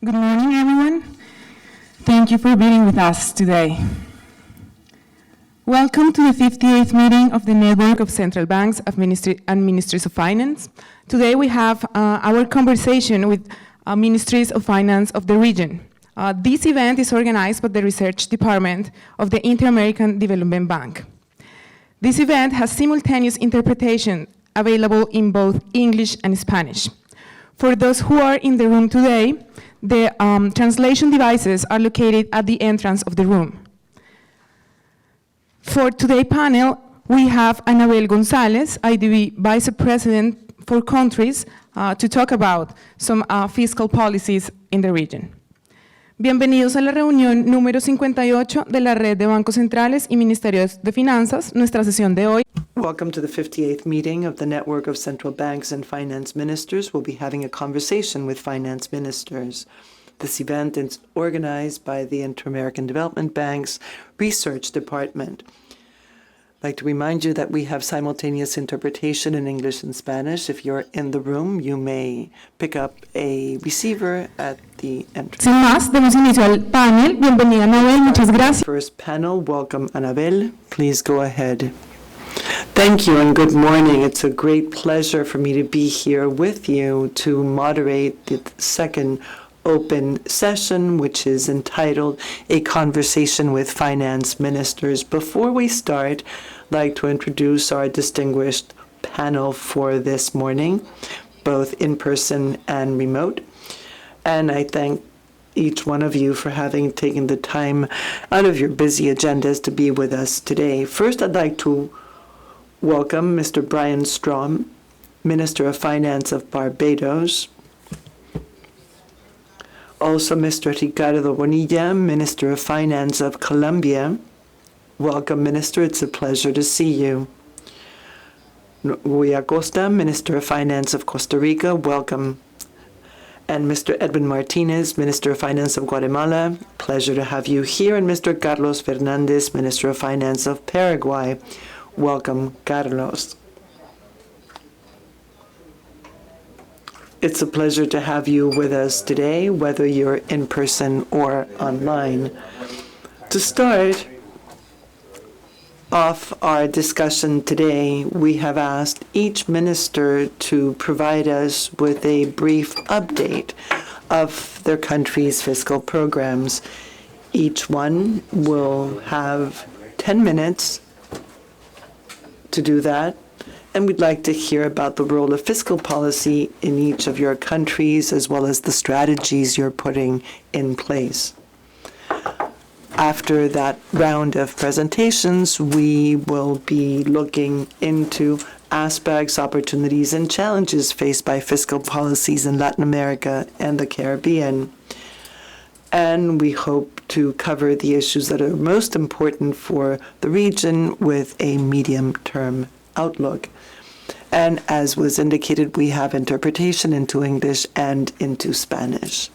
Good morning, everyone. Thank you for being with us today. Welcome to the 58th meeting of the Network of Central Banks and Ministries of Finance. Today we have our conversation with Ministries of Finance of the region. This event is organized by the Research Department of the Inter-American Development Bank. This event has simultaneous interpretation available in both English and Spanish. For those who are in the room today, the translation devices are located at the entrance of the room. For today's panel, we have Anabel González, IDB Vice President for Countries, to talk about some fiscal policies in the region. Bienvenidos a la reunión número 58 de la Red de Bancos Centrales y Ministerios de Finanzas, nuestra sesión de hoy. Welcome to the 58th meeting of the Network of Central Banks and Finance Ministers. We'll be having a conversation with finance ministers. This event is organized by the Inter-American Development Bank's Research Department. I'd like to remind you that we have simultaneous interpretation in English and Spanish. If you're in the room, you may pick up a receiver at the entrance. Sin más, demos inicio al panel. Bienvenida, Anabel. Muchas gracias. First panel, welcome, Anabel. Please go ahead. Thank you and good morning. It's a great pleasure for me to be here with you to moderate the second open session, which is entitled A Conversation with Finance Ministers. Before we start, I'd like to introduce our distinguished panel for this morning, both in person and remote. And I thank each one of you for having taken the time out of your busy agendas to be with us today. First, I'd like to welcome Mr. Brian Strom, Minister of Finance of Barbados. Also, Mr. Ricardo Bonilla, Minister of Finance of Colombia. Welcome, Minister. It's a pleasure to see you. Rui Acosta, Minister of Finance of Costa Rica. Welcome. And Mr. Edwin Martinez, Minister of Finance of Guatemala. Pleasure to have you here. And Mr. Carlos Fernandez, Minister of Finance of Paraguay. Welcome, Carlos. It's a pleasure to have you with us today, whether you're in person or online. To start off our discussion today, we have asked each minister to provide us with a brief update of their country's fiscal programs. Each one will have 10 minutes to do that. And we'd like to hear about the role of fiscal policy in each of your countries, as well as the strategies you're putting in place. After that round of presentations, we will be looking into aspects, opportunities, and challenges faced by fiscal policies in Latin America and the Caribbean. And we hope to cover the issues that are most important for the region with a medium-term outlook. And as was indicated, we have interpretation into English and into Spanish.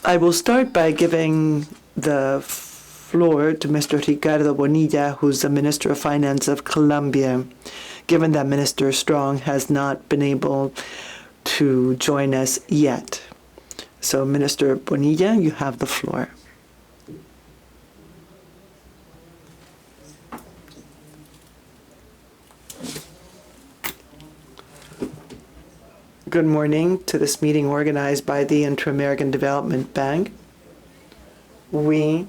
I will start by giving the floor to Mr. Ricardo Bonilla, who's the Minister of Finance of Colombia, given that Minister Strong has not been able to join us yet. So, Minister Bonilla, you have the floor. Good morning to this meeting organized by the Inter-American Development Bank. We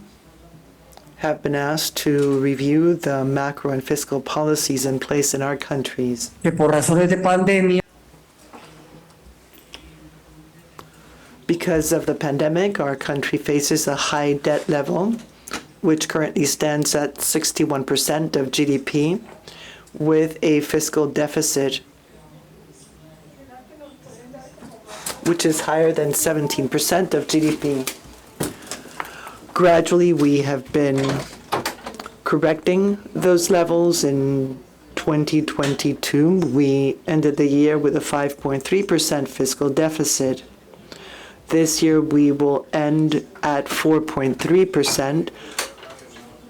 have been asked to review the macro and fiscal policies in place in our countries. Because of the pandemic, our country faces a high debt level, which currently stands at 61% of GDP, with a fiscal deficit which is higher than 17% of GDP. Gradually, we have been correcting those levels. In 2022, we ended the year with a 5.3% fiscal deficit. This year, we will end at 4.3%,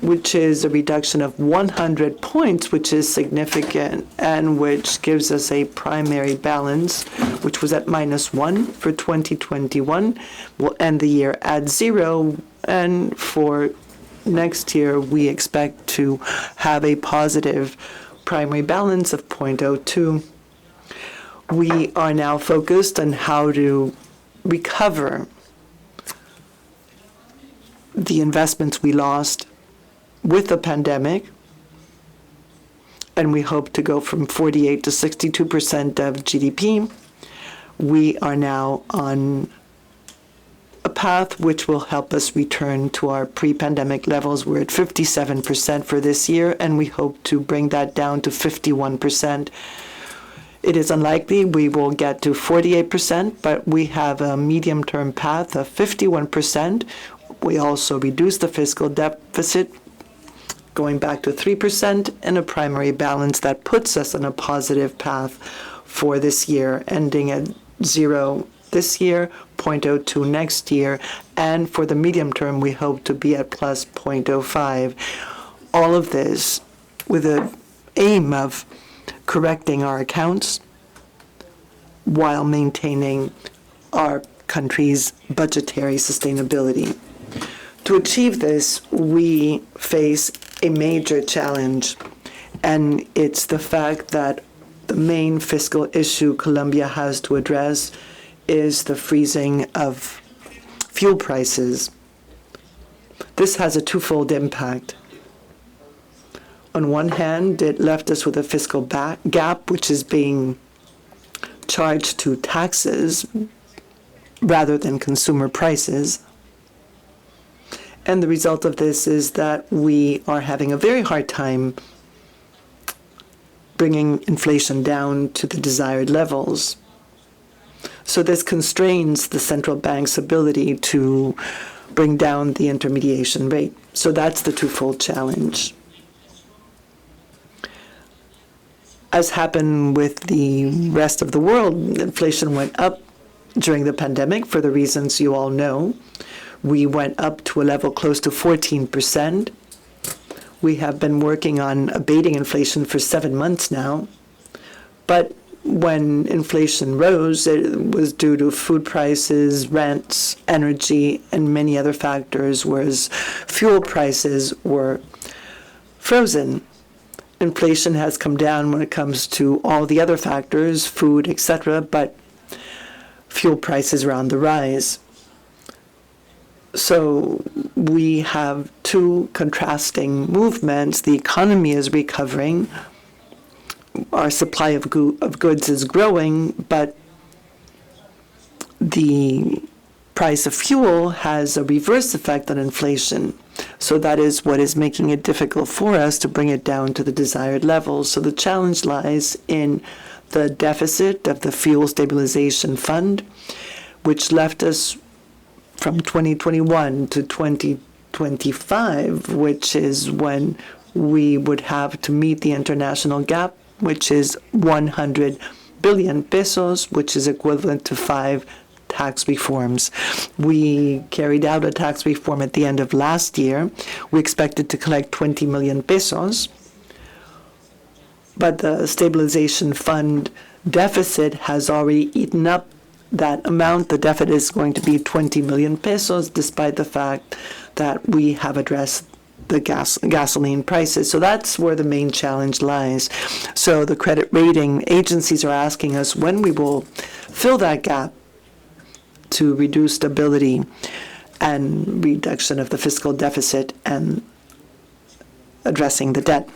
which is a reduction of 100 points, which is significant, and which gives us a primary balance, which was at -1 for 2021. We'll end the year at 0, and for next year, we expect to have a positive primary balance of 0.02. We are now focused on how to recover the investments we lost with the pandemic, and we hope to go from 48 to 62% of GDP. We are now on a path which will help us return to our pre-pandemic levels. We're at 57% for this year, and we hope to bring that down to 51%. It is unlikely we will get to 48%, but we have a medium-term path of 51%. We also reduce the fiscal deficit, going back to 3%, and a primary balance that puts us on a positive path for this year, ending at 0 this year, 0.02 next year, and for the medium term, we hope to be at plus 0.05. All of this with the aim of correcting our accounts while maintaining our country's budgetary sustainability. To achieve this, we face a major challenge, and it's the fact that the main fiscal issue Colombia has to address is the freezing of fuel prices. This has a twofold impact. On one hand, it left us with a fiscal gap, which is being charged to taxes rather than consumer prices. And the result of this is that we are having a very hard time bringing inflation down to the desired levels. So this constrains the central bank's ability to bring down the intermediation rate. So that's the twofold challenge. As happened with the rest of the world, inflation went up during the pandemic for the reasons you all know. We went up to a level close to 14%. We have been working on abating inflation for 7 months now. But when inflation rose, it was due to food prices, rents, energy, and many other factors, whereas fuel prices were frozen. Inflation has come down when it comes to all the other factors, food, etc., but fuel prices are on the rise. So we have two contrasting movements. The economy is recovering. Our supply of goods is growing, but the price of fuel has a reverse effect on inflation. So that is what is making it difficult for us to bring it down to the desired levels. So the challenge lies in the deficit of the Fuel Stabilization Fund, which left us from 2021 to 2025, which is when we would have to meet the international gap, which is 100 billion pesos, which is equivalent to 5 tax reforms. We carried out a tax reform at the end of last year. We expected to collect 20 million pesos, but the stabilization fund deficit has already eaten up that amount. The deficit is going to be 20 million pesos, despite the fact that we have addressed the gasoline prices. So that's where the main challenge lies. So the credit rating agencies are asking us when we will fill that gap to reduce stability and reduction of the fiscal deficit and addressing the debt.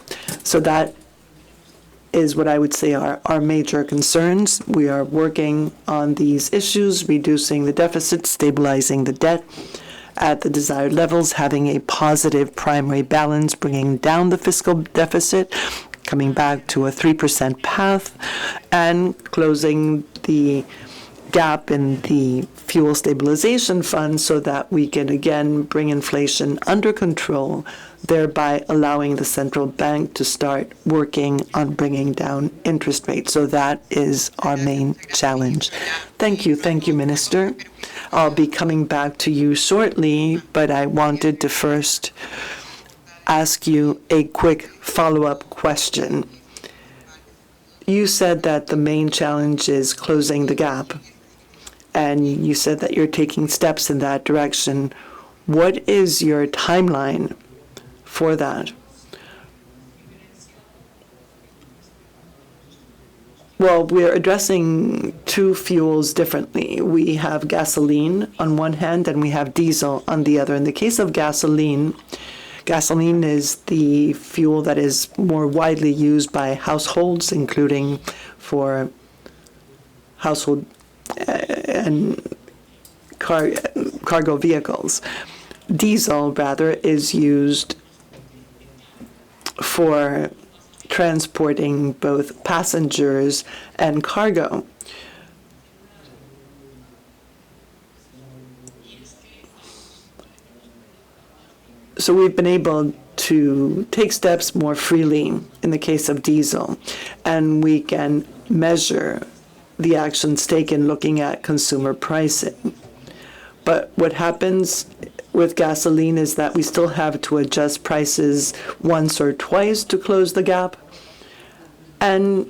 So that is what I would say are our major concerns. We are working on these issues, reducing the deficit, stabilizing the debt at the desired levels, having a positive primary balance, bringing down the fiscal deficit, coming back to a 3% path, and closing the gap in the fuel stabilization fund so that we can again bring inflation under control, thereby allowing the central bank to start working on bringing down interest rates. So that is our main challenge. Thank you, Minister. I'll be coming back to you shortly, but I wanted to first ask you a quick follow-up question. You said that the main challenge is closing the gap, and you said that you're taking steps in that direction. What is your timeline for that? Well, we're addressing two fuels differently. We have gasoline on one hand, and we have diesel on the other. In the case of gasoline, gasoline is the fuel that is more widely used by households, including for household and cargo vehicles. Diesel, rather, is used for transporting both passengers and cargo. So we've been able to take steps more freely in the case of diesel, and we can measure the actions taken looking at consumer pricing. But what happens with gasoline is that we still have to adjust prices once or twice to close the gap. And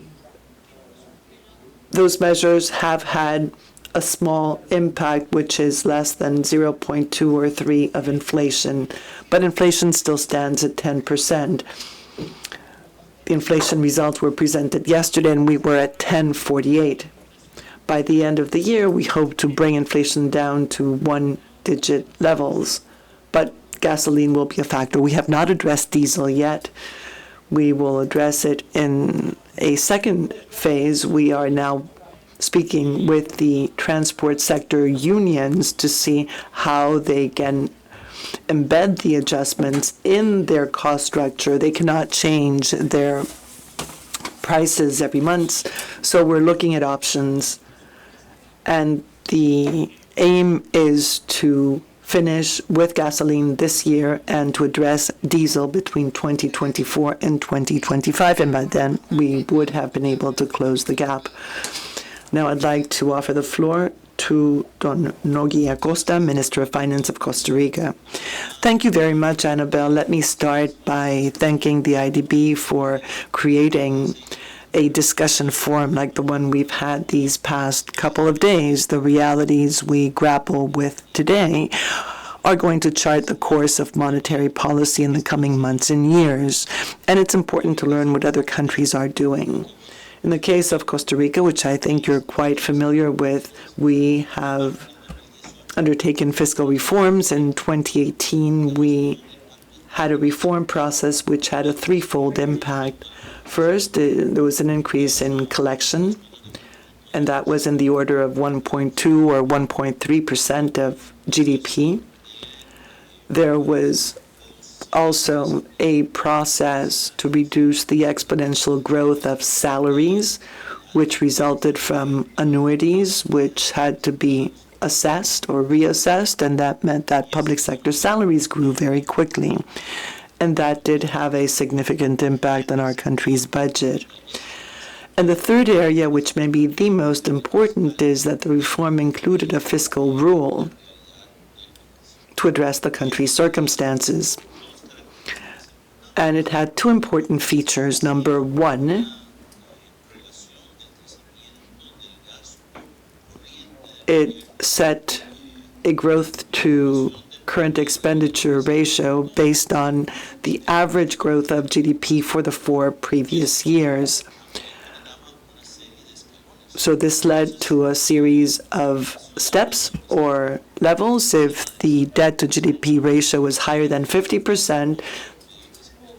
those measures have had a small impact, which is less than 0.2 or 3 of inflation. But inflation still stands at 10%. The inflation results were presented yesterday, and we were at 10.48. By the end of the year, we hope to bring inflation down to one-digit levels, but gasoline will be a factor. We have not addressed diesel yet. We will address it in a second phase. We are now speaking with the transport sector unions to see how they can embed the adjustments in their cost structure. They cannot change their prices every month, so we're looking at options. And the aim is to finish with gasoline this year and to address diesel between 2024 and 2025. And by then, we would have been able to close the gap. Now I'd like to offer the floor to Don Nogui Acosta, Minister of Finance of Costa Rica. Thank you very much, Annabelle. Let me start by thanking the IDB for creating a discussion forum like the one we've had these past couple of days. The realities we grapple with today are going to chart the course of monetary policy in the coming months and years, and it's important to learn what other countries are doing. In the case of Costa Rica, which I think you're quite familiar with, we have undertaken fiscal reforms. In 2018, we had a reform process which had a threefold impact. First, there was an increase in collection, and that was in the order of 1.2 or 1.3% of GDP. There was also a process to reduce the exponential growth of salaries, which resulted from annuities, which had to be assessed or reassessed, and that meant that public sector salaries grew very quickly. And that did have a significant impact on our country's budget. And the third area, which may be the most important, is that the reform included a fiscal rule to address the country's circumstances. And it had two important features. Number one, it set a growth to current expenditure ratio based on the average growth of GDP for the 4 previous years. So this led to a series of steps or levels. If the debt to GDP ratio is higher than 50%,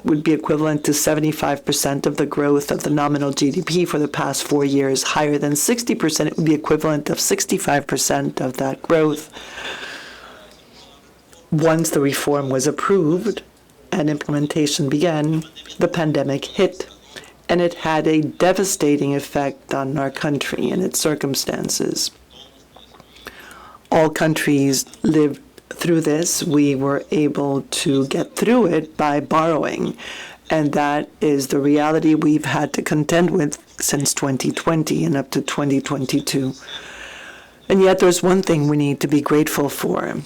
would be equivalent to 75% of the growth of the nominal GDP for the past 4 years. Higher than 60%, it would be equivalent of 65% of that growth. Once the reform was approved and implementation began, the pandemic hit, and it had a devastating effect on our country and its circumstances. All countries lived through this. We were able to get through it by borrowing, and that is the reality we've had to contend with since 2020 and up to 2022. And yet there's one thing we need to be grateful for.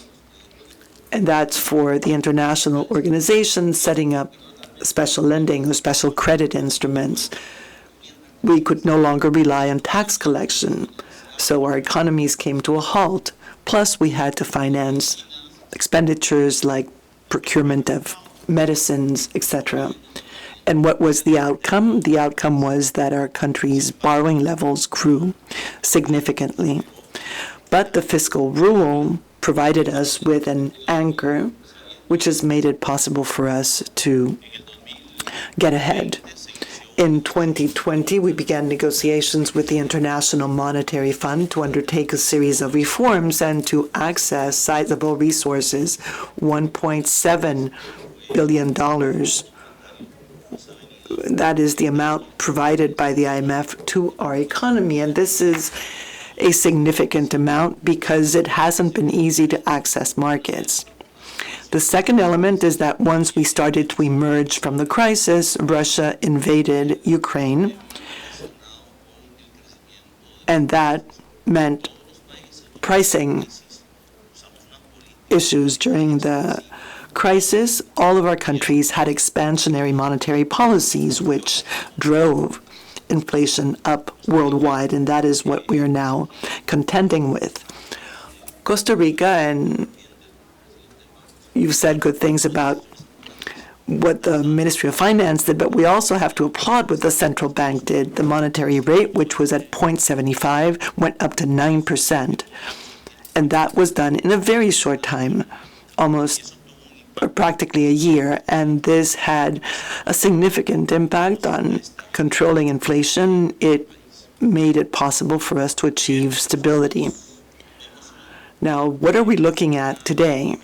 and that's for the international organizations setting up special lending or special credit instruments. We could no longer rely on tax collection, so our economies came to a halt. Plus, we had to finance expenditures like procurement of medicines, etc. And what was the outcome? The outcome was that our country's borrowing levels grew significantly. But the fiscal rule provided us with an anchor, which has made it possible for us to get ahead. In 2020, we began negotiations with the International Monetary Fund to undertake a series of reforms and to access sizable resources, $1.7 billion. That is the amount provided by the IMF to our economy. And this is a significant amount because it hasn't been easy to access markets. The second element is that once we started to emerge from the crisis, Russia invaded Ukraine, and that meant pricing issues during the crisis. All of our countries had expansionary monetary policies, which drove inflation up worldwide, and that is what we are now contending with. Costa Rica, and you've said good things about what the Ministry of Finance did, but we also have to applaud what the central bank did. The monetary rate, which was at 0.75, went up to 9%. And that was done in a very short time, almost or practically a year. And this had a significant impact on controlling inflation. It made it possible for us to achieve stability. Now, what are we looking at today?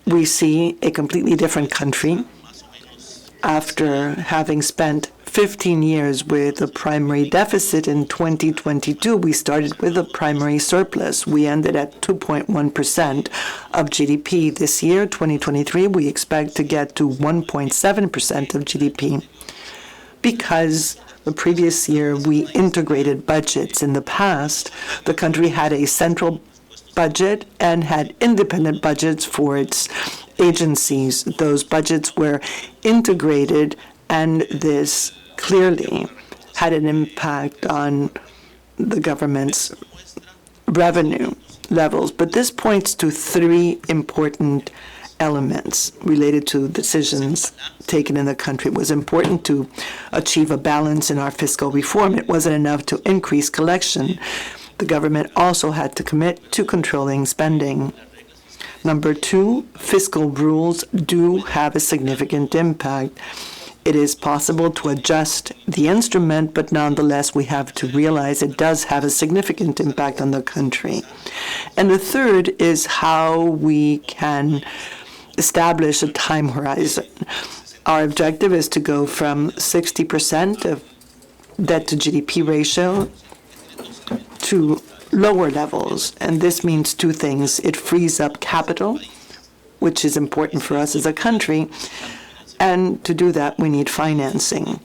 We see a completely different country after having spent 15 years with a primary deficit. In 2022, we started with a primary surplus. We ended at 2.1% of GDP. This year, 2023, we expect to get to 1.7% of GDP because the previous year we integrated budgets. In the past, the country had a central budget and had independent budgets for its agencies. Those budgets were integrated, and this clearly had an impact on the government's revenue levels. But this points to three important elements related to decisions taken in the country. It was important to achieve a balance in our fiscal reform. It wasn't enough to increase collection. The government also had to commit to controlling spending. Number two, fiscal rules do have a significant impact. It is possible to adjust the instrument, but nonetheless, we have to realize it does have a significant impact on the country. And the third is how we can establish a time horizon. Our objective is to go from 60% of debt to GDP ratio to lower levels, and this means two things. It frees up capital, which is important for us as a country, and to do that we need financing.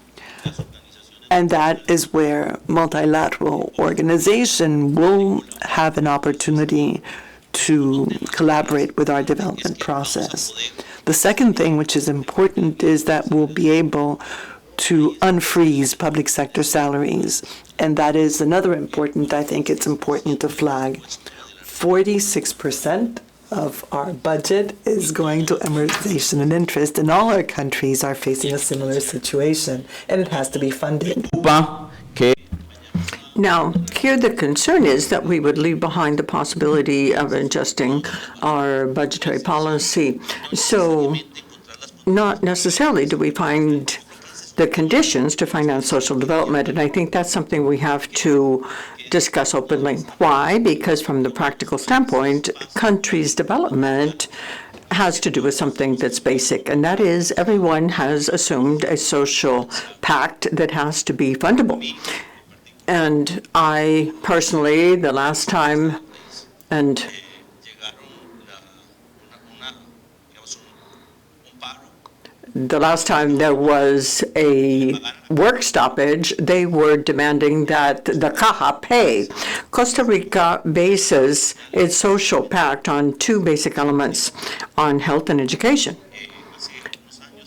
And that is where multilateral organization will have an opportunity to collaborate with our development process. The second thing which is important is that we'll be able to unfreeze public sector salaries. And that is another important, I think it's important to flag. 46% of our budget is going to amortization and interest, and all our countries are facing a similar situation, and it has to be funded. Now, here the concern is that we would leave behind the possibility of adjusting our budgetary policy. So not necessarily do we find the conditions to finance social development, and I think that's something we have to discuss openly. Why? Because from the practical standpoint, countries' development has to do with something that's basic, and that is everyone has assumed a social pact that has to be fundable. And I personally, the last time, and the last time there was a work stoppage, they were demanding that the Caja pay. Costa Rica bases its social pact on two basic elements, on health and education.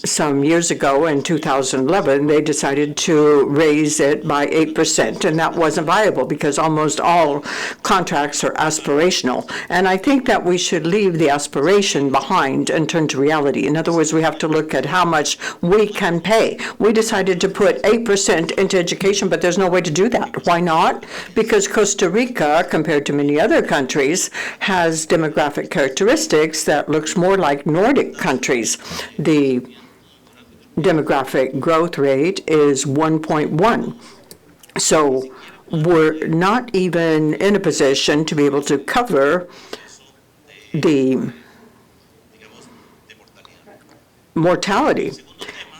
Some years ago, in 2011, they decided to raise it by 8%, and that wasn't viable because almost all contracts are aspirational. And I think that we should leave the aspiration behind and turn to reality. In other words, we have to look at how much we can pay. We decided to put 8% into education, but there's no way to do that. Why not? Because Costa Rica, compared to many other countries, has demographic characteristics that looks more like Nordic countries. The demographic growth rate is 1.1. So we're not even in a position to be able to cover the mortality.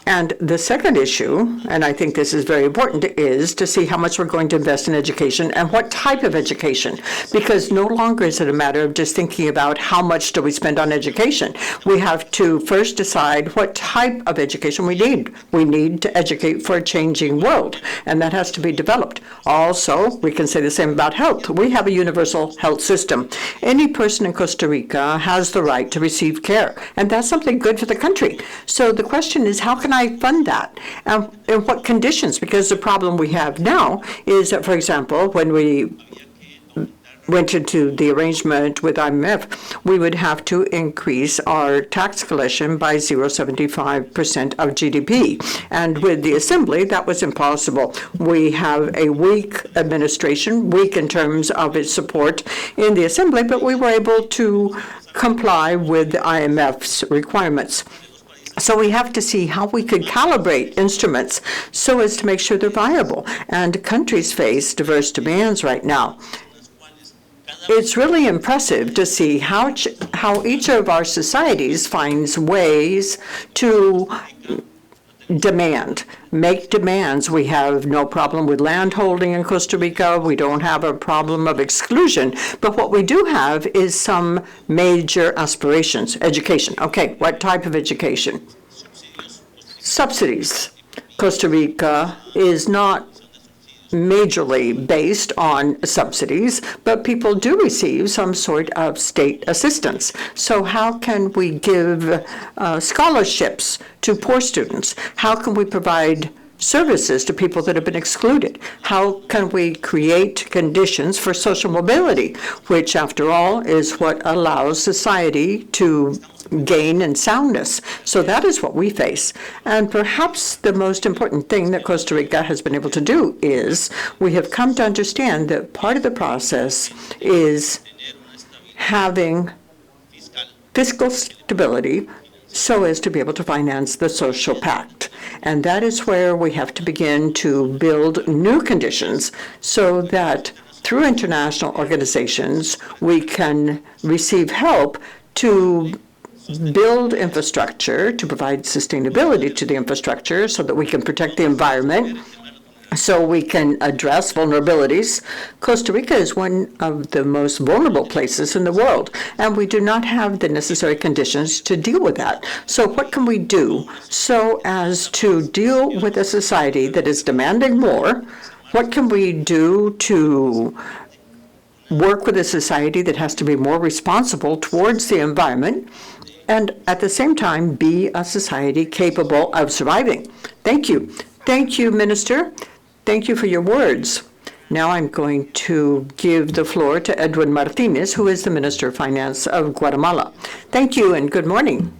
And the second issue, and I think this is very important, is to see how much we're going to invest in education and what type of education. Because no longer is it a matter of just thinking about how much do we spend on education. We have to first decide what type of education we need. We need to educate for a changing world, and that has to be developed. Also, we can say the same about health. We have a universal health system. Any person in Costa Rica has the right to receive care, and that's something good for the country. So the question is, how can I fund that? And in what conditions? Because the problem we have now is that, for example, when we went into the arrangement with IMF, we would have to increase our tax collection by 0.75% of GDP. And with the Assembly, that was impossible. We have a weak administration, weak in terms of its support in the Assembly, but we were able to comply with the IMF's requirements. So we have to see how we could calibrate instruments so as to make sure they're viable. And countries face diverse demands right now. It's really impressive to see how each of our societies finds ways to make demands. We have no problem with land holding in Costa Rica. We don't have a problem of exclusion. But what we do have is some major aspirations. Education. Okay, what type of education? Subsidies. Costa Rica is not majorly based on subsidies, but people do receive some sort of state assistance. So how can we give scholarships to poor students? How can we provide services to people that have been excluded? How can we create conditions for social mobility, which, after all, is what allows society to gain in soundness? So that is what we face. And perhaps the most important thing that Costa Rica has been able to do is we have come to understand that part of the process is having fiscal stability so as to be able to finance the social pact. And that is where we have to begin to build new conditions so that through international organizations we can receive help to build infrastructure, to provide sustainability to the infrastructure so that we can protect the environment, so we can address vulnerabilities. Costa Rica is one of the most vulnerable places in the world, and we do not have the necessary conditions to deal with that. So what can we do so as to deal with a society that is demanding more? What can we do to work with a society that has to be more responsible towards the environment, and at the same time be a society capable of surviving? Thank you. Thank you, Minister. Thank you for your words. Now I'm going to give the floor to Edwin Martinez, who is the Minister of Finance of Guatemala. Thank you and good morning.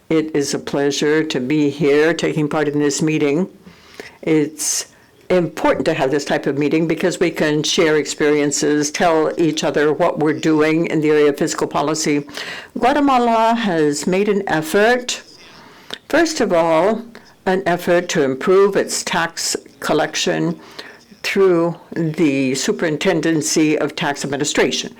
It is a pleasure to be here taking part in this meeting. It's important to have this type of meeting because we can share experiences, tell each other what we're doing in the area of fiscal policy. Guatemala has made an effort, first of all, an effort to improve its tax collection through the Superintendency of Tax Administration.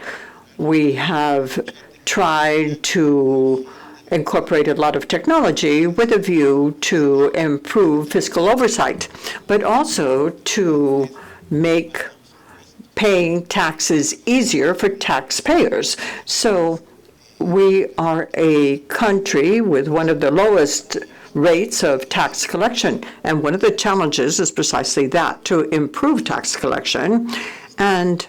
We have tried to incorporate a lot of technology with a view to improve fiscal oversight, but also to make paying taxes easier for taxpayers. So we are a country with one of the lowest rates of tax collection. And one of the challenges is precisely that, to improve tax collection. And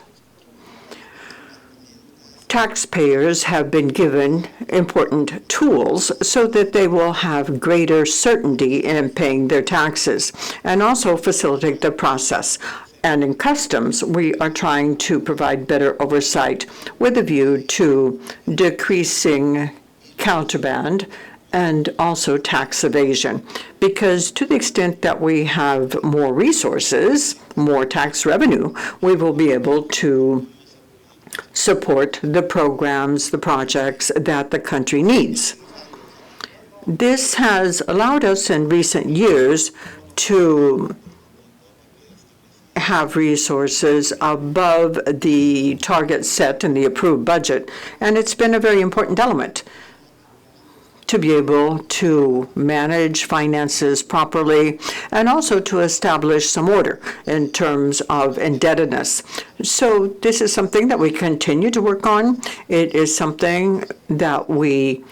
taxpayers have been given important tools so that they will have greater certainty in paying their taxes and also facilitate the process. And in customs, we are trying to provide better oversight with a view to decreasing contraband and also tax evasion. Because to the extent that we have more resources, more tax revenue, we will be able to support the programs, the projects that the country needs. This has allowed us in recent years to have resources above the target set in the approved budget, and it's been a very important element to be able to manage finances properly and also to establish some order in terms of indebtedness. So this is something that we continue to work on. It is something that we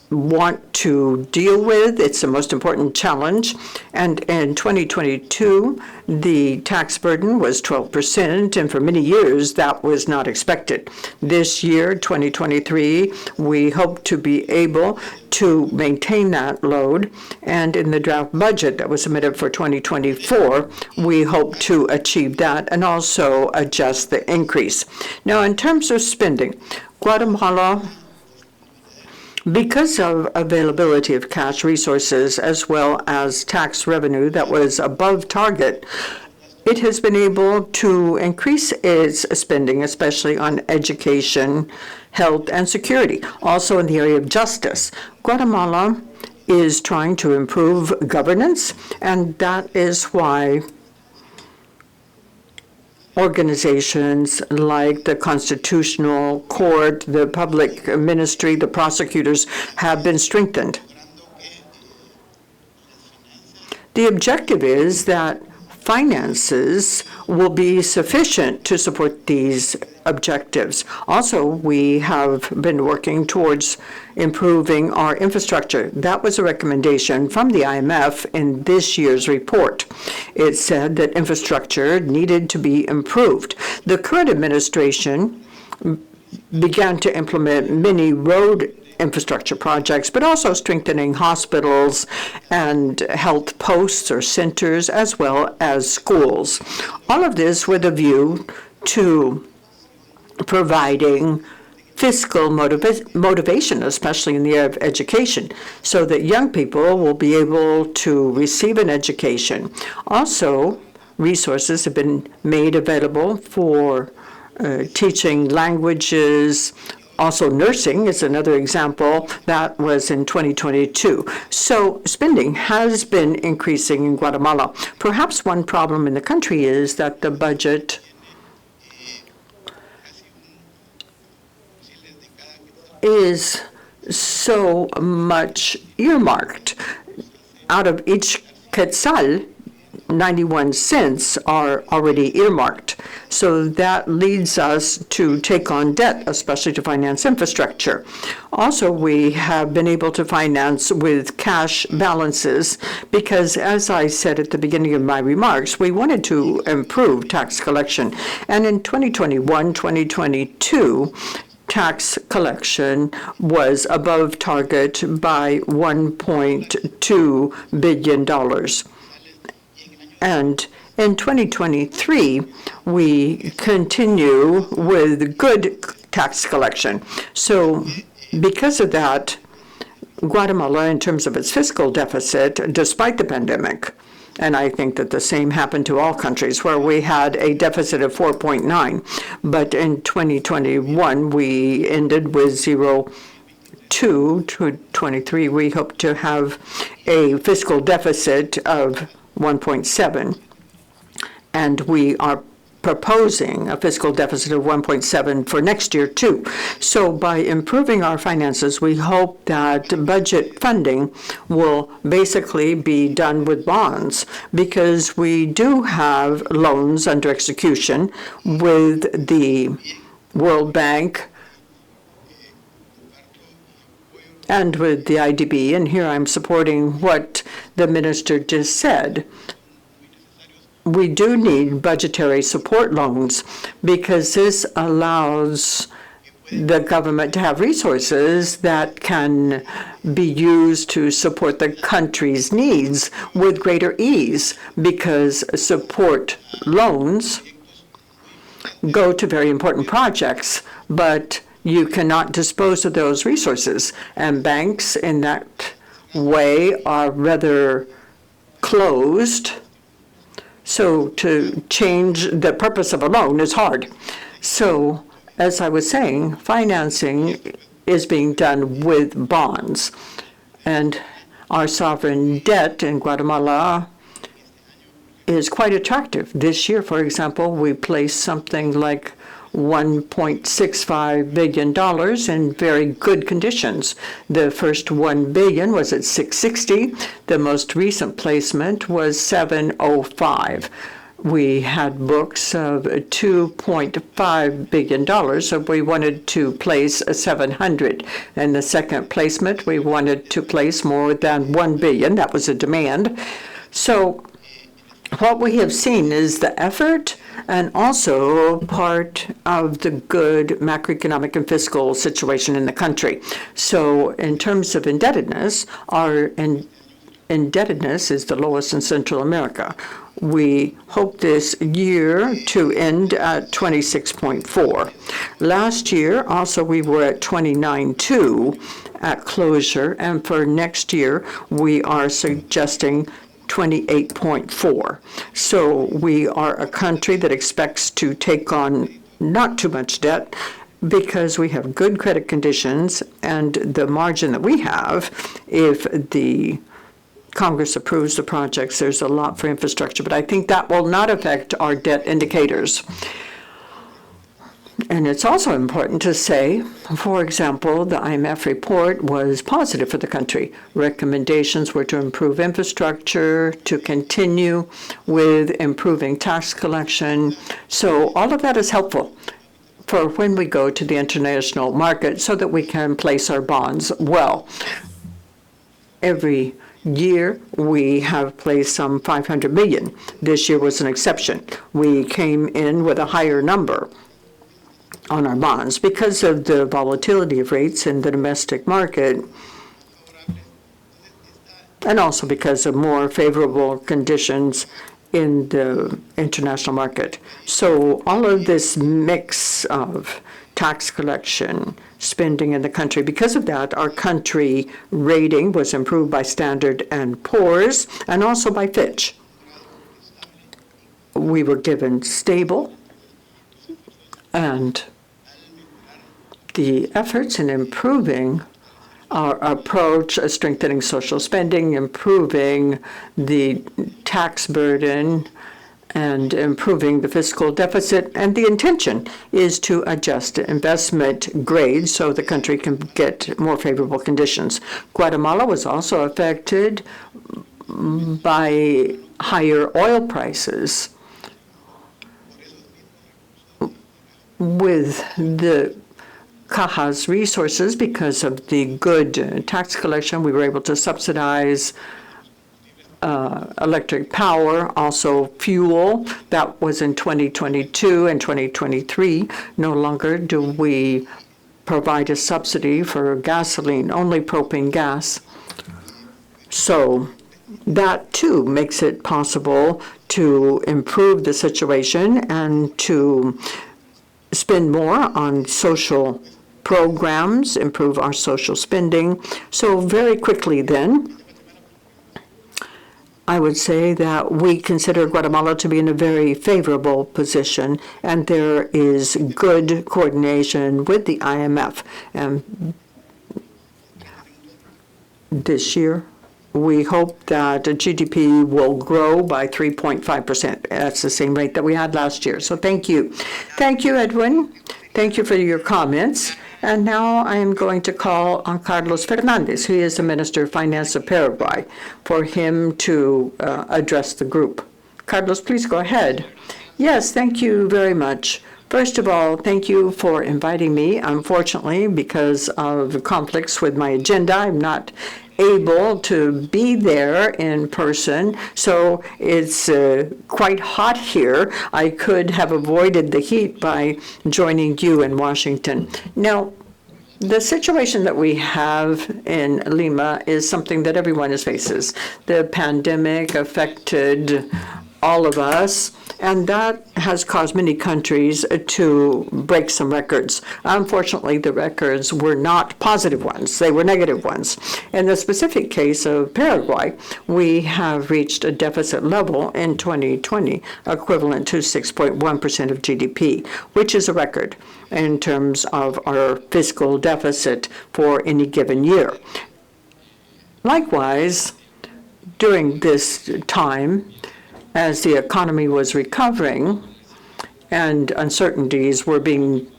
want to deal with. It's the most important challenge. And in 2022, the tax burden was 12%, and for many years that was not expected. This year, 2023, we hope to be able to maintain that load. And in the draft budget that was submitted for 2024, we hope to achieve that and also adjust the increase. Now, in terms of spending, Guatemala, because of availability of cash resources as well as tax revenue that was above target, it has been able to increase its spending, especially on education, health, and security. Also in the area of justice, Guatemala is trying to improve governance, and that is why organizations like the Constitutional Court, the Public Ministry, the prosecutors have been strengthened. The objective is that finances will be sufficient to support these objectives. Also, we have been working towards improving our infrastructure. That was a recommendation from the IMF in this year's report. It said that infrastructure needed to be improved. The current administration began to implement many road infrastructure projects, but also strengthening hospitals and health posts or centers, as well as schools. All of this with a view to providing fiscal motivation, especially in the area of education, so that young people will be able to receive an education. Also, resources have been made available for teaching languages. Also, nursing is another example. That was in 2022. So spending has been increasing in Guatemala. Perhaps one problem in the country is that the budget is so much earmarked. Out of each quetzal, 91 cents are already earmarked. So that leads us to take on debt, especially to finance infrastructure. Also, we have been able to finance with cash balances because, as I said at the beginning of my remarks, we wanted to improve tax collection. And in 2021, 2022, tax collection was above target by $1.2 billion. And in 2023, we continue with good tax collection. So because of that, Guatemala, in terms of its fiscal deficit, despite the pandemic, and I think that the same happened to all countries where we had a deficit of 4.9, but in 2021, we ended with 0.2 to 23. We hope to have a fiscal deficit of 1.7, and we are proposing a fiscal deficit of 1.7 for next year too. So by improving our finances, we hope that budget funding will basically be done with bonds, because we do have loans under execution with the World Bank and with the IDB, and here I'm supporting what the minister just said, we do need budgetary support loans because this allows the government to have resources that can be used to support the country's needs with greater ease, because support loans go to very important projects, but you cannot dispose of those resources. And banks in that way are rather closed. So to change the purpose of a loan is hard. So as I was saying, financing is being done with bonds. And our sovereign debt in Guatemala is quite attractive. This year, for example, we placed something like $1.65 billion in very good conditions. The first $1 billion was at 660. The most recent placement was 705. We had books of $2.5 billion, so we wanted to place 700. In the second placement, we wanted to place more than $1 billion. That was a demand. So what we have seen is the effort and also part of the good macroeconomic and fiscal situation in the country. So in terms of indebtedness, our indebtedness is the lowest in Central America. We hope this year to end at 26.4. Last year, also, we were at 29.2 at closure, and for next year, we are suggesting 28.4. So we are a country that expects to take on not too much debt because we have good credit conditions, and the margin that we have, if the Congress approves the projects, there's a lot for infrastructure, but I think that will not affect our debt indicators. And it's also important to say, for example, the IMF report was positive for the country. Recommendations were to improve infrastructure, to continue with improving tax collection. So all of that is helpful for when we go to the international market so that we can place our bonds well. Every year, we have placed some 500 million. This year was an exception. We came in with a higher number on our bonds because of the volatility of rates in the domestic market, and also because of more favorable conditions in the international market. So all of this mix of tax collection, spending in the country, because of that, our country rating was improved by Standard & Poor's and also by Fitch. We were given stable, and the efforts in improving our approach, strengthening social spending, improving the tax burden, and improving the fiscal deficit. And the intention is to adjust investment grades so the country can get more favorable conditions. Guatemala was also affected by higher oil prices. With the Caja's resources, because of the good tax collection, we were able to subsidize electric power, also fuel. That was in 2022 and 2023. No longer do we provide a subsidy for gasoline, only propane gas. So that too makes it possible to improve the situation and to spend more on social programs, improve our social spending. So very quickly then, I would say that we consider Guatemala to be in a very favorable position, and there is good coordination with the IMF. And this year, we hope that GDP will grow by 3.5%. That's the same rate that we had last year. So thank you. Thank you, Edwin. Thank you for your comments. And now I am going to call on Carlos Fernandez, who is the Minister of Finance of Paraguay, for him to address the group. Carlos, please go ahead. Yes, thank you very much. First of all, thank you for inviting me. Unfortunately, because of conflicts with my agenda, I'm not able to be there in person, so it's quite hot here. I could have avoided the heat by joining you in Washington. Now, the situation that we have in Lima is something that everyone faces. The pandemic affected all of us, and that has caused many countries to break some records. Unfortunately, the records were not positive ones, they were negative ones. In the specific case of Paraguay, we have reached a deficit level in 2020 equivalent to 6.1% of GDP, which is a record in terms of our fiscal deficit for any given year. Likewise, during this time, as the economy was recovering and uncertainties were being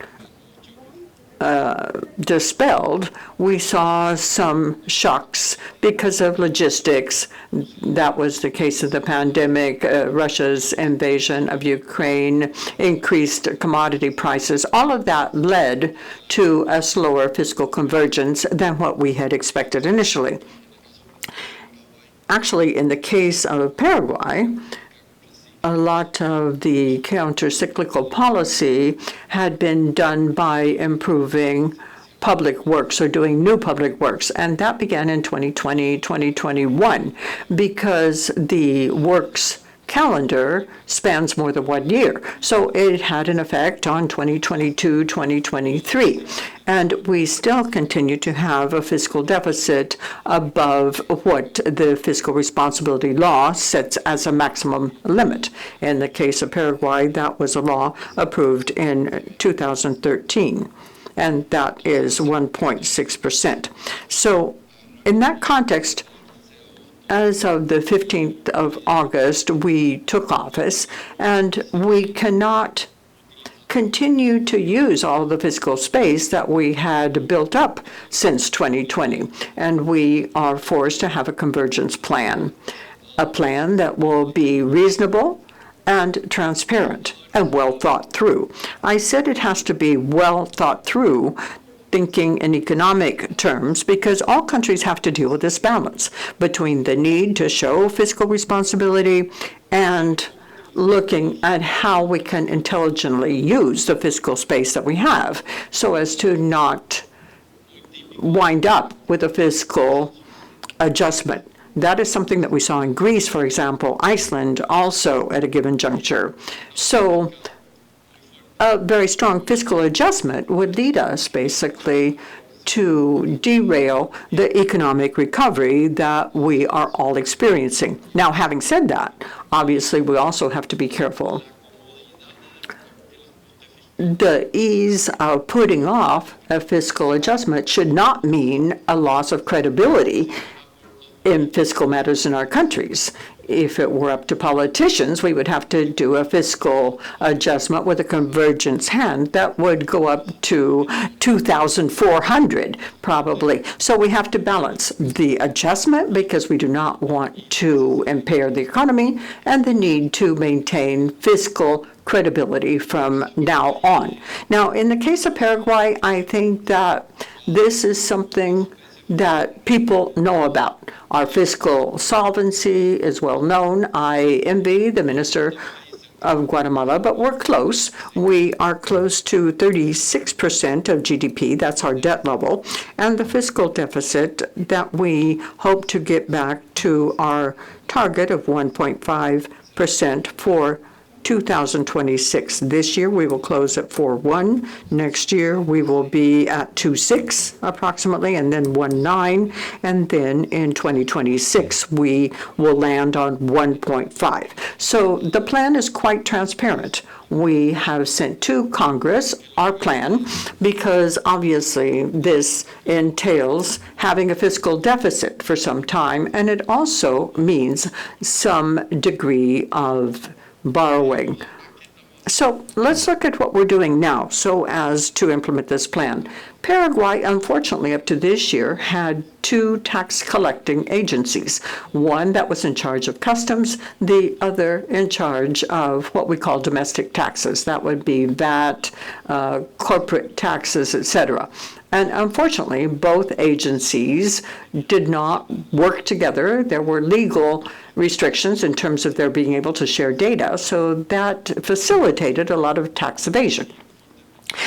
dispelled, we saw some shocks because of logistics. That was the case of the pandemic, Russia's invasion of Ukraine, increased commodity prices. All of that led to a slower fiscal convergence than what we had expected initially. Actually, in the case of Paraguay, a lot of the counter-cyclical policy had been done by improving public works or doing new public works, and that began in 2020, 2021, because the works calendar spans more than 1 year. So it had an effect on 2022, 2023. And we still continue to have a fiscal deficit above what the fiscal responsibility law sets as a maximum limit. In the case of Paraguay, that was a law approved in 2013, and that is 1.6%. So in that context, as of the 15th of August, we took office, and we cannot continue to use all the fiscal space that we had built up since 2020, and we are forced to have a convergence plan, a plan that will be reasonable and transparent and well thought through. I said it has to be well thought through, thinking in economic terms, because all countries have to deal with this balance between the need to show fiscal responsibility and looking at how we can intelligently use the fiscal space that we have so as to not wind up with a fiscal adjustment. That is something that we saw in Greece, for example, Iceland also at a given juncture. So a very strong fiscal adjustment would lead us basically to derail the economic recovery that we are all experiencing. Now, having said that, obviously we also have to be careful. The ease of putting off a fiscal adjustment should not mean a loss of credibility in fiscal matters in our countries. If it were up to politicians, we would have to do a fiscal adjustment with a convergence hand that would go up to 2,400 probably. So we have to balance the adjustment because we do not want to impair the economy and the need to maintain fiscal credibility from now on. Now, in the case of Paraguay, I think that this is something that people know about. Our fiscal solvency is well known. I envy the minister of Guatemala, but we're close. We are close to 36% of GDP. That's our debt level. And the fiscal deficit that we hope to get back to our target of 1.5% for 2026. This year we will close at 4.1. Next year we will be at 2.6 approximately, and then 1.9, and then in 2026 we will land on 1.5. So the plan is quite transparent. We have sent to Congress our plan because obviously this entails having a fiscal deficit for some time, and it also means some degree of borrowing. So let's look at what we're doing now so as to implement this plan. Paraguay, unfortunately, up to this year, had two tax collecting agencies. One that was in charge of customs, the other in charge of what we call domestic taxes. That would be VAT, corporate taxes, etc. And unfortunately, both agencies did not work together. There were legal restrictions in terms of their being able to share data, so that facilitated a lot of tax evasion.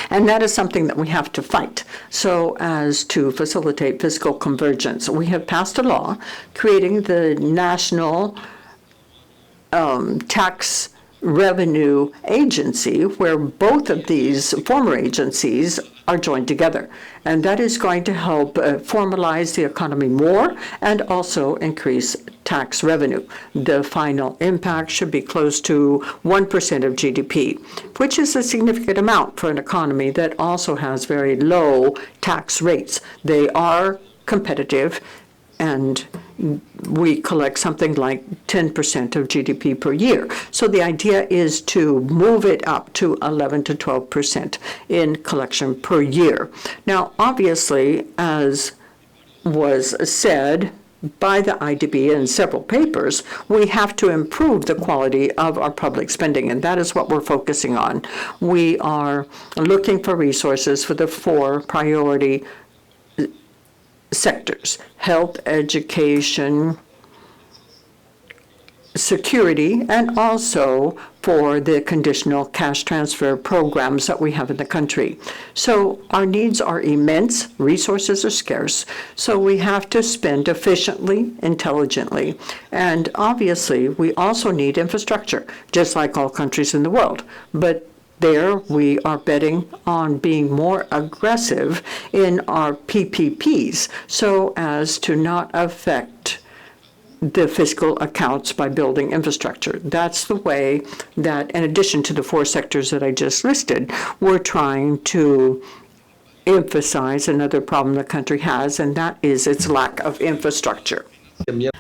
And that is something that we have to fight so as to facilitate fiscal convergence. We have passed a law creating the National Tax Revenue Agency, where both of these former agencies are joined together. And that is going to help formalize the economy more and also increase tax revenue. The final impact should be close to 1% of GDP, which is a significant amount for an economy that also has very low tax rates. They are competitive, and we collect something like 10% of GDP per year. So the idea is to move it up to 11 to 12% in collection per year. Now, obviously, as was said by the IDB in several papers, we have to improve the quality of our public spending, and that is what we're focusing on. We are looking for resources for the 4 priority sectors: health, education, security, and also for the conditional cash transfer programs that we have in the country. So our needs are immense, resources are scarce, so we have to spend efficiently, intelligently. And obviously, we also need infrastructure, just like all countries in the world. But there, we are betting on being more aggressive in our PPPs so as to not affect the fiscal accounts by building infrastructure. That's the way that, in addition to the 4 sectors that I just listed, we're trying to emphasize another problem the country has, and that is its lack of infrastructure. And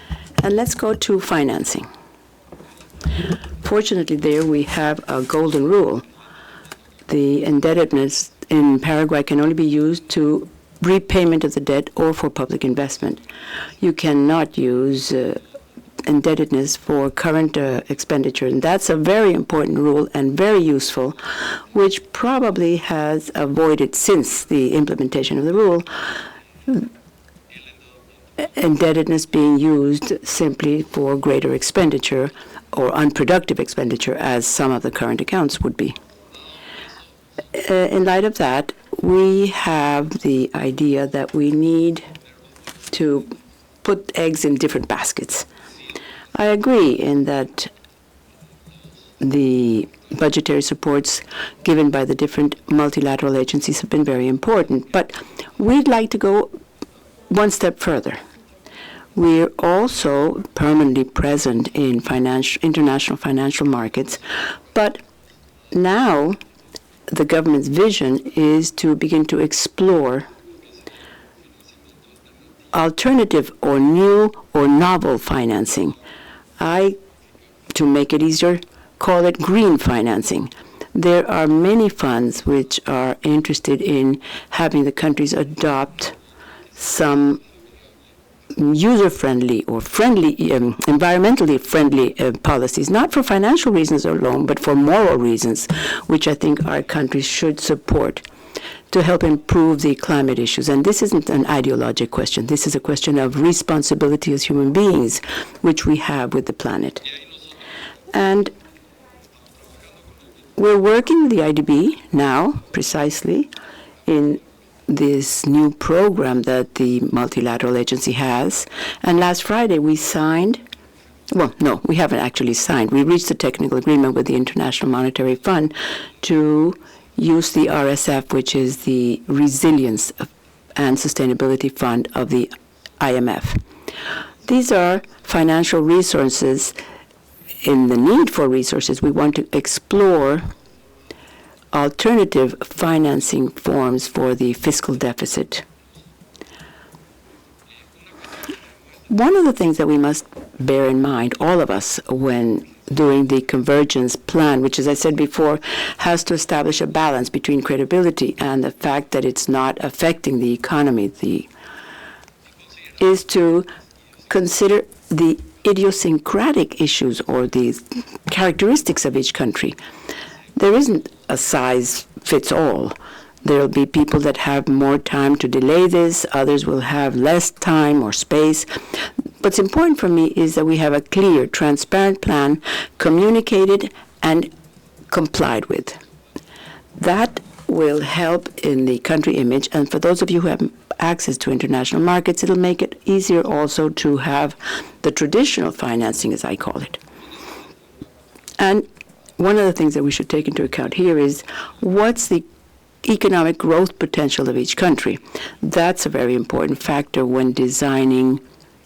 let's go to financing. Fortunately, there we have a golden rule. The indebtedness in Paraguay can only be used to repayment of the debt or for public investment. You cannot use indebtedness for current expenditure. And that's a very important rule and very useful, which probably has avoided, since the implementation of the rule, indebtedness being used simply for greater expenditure or unproductive expenditure, as some of the current accounts would be. In light of that, we have the idea that we need to put eggs in different baskets. I agree in that the budgetary supports given by the different multilateral agencies have been very important, but we'd like to go one step further. We're also permanently present in international financial markets, but now the government's vision is to begin to explore alternative or new or novel financing. To make it easier, call it green financing. There are many funds which are interested in having the countries adopt some user-friendly or environmentally friendly policies, not for financial reasons alone, but for moral reasons, which I think our countries should support to help improve the climate issues. And this isn't an ideologic question. This is a question of responsibility as human beings, which we have with the planet. And we're working with the IDB now, precisely, in this new program that the multilateral agency has. And last Friday we signed, well, no, we haven't actually signed. We reached a technical agreement with the International Monetary Fund to use the RSF, which is the Resilience and Sustainability Fund of the IMF. These are financial resources. In the need for resources, we want to explore alternative financing forms for the fiscal deficit. One of the things that we must bear in mind, all of us, when during the convergence plan, which, as I said before, has to establish a balance between credibility and the fact that it's not affecting the economy, is to consider the idiosyncratic issues or the characteristics of each country. There isn't a size fits all. There will be people that have more time to delay this, others will have less time or space. What's important for me is that we have a clear, transparent plan, communicated and complied with. That will help in the country image, and for those of you who have access to international markets, it'll make it easier also to have the traditional financing, as I call it. And one of the things that we should take into account here is what's the economic growth potential of each country. That's a very important factor when designing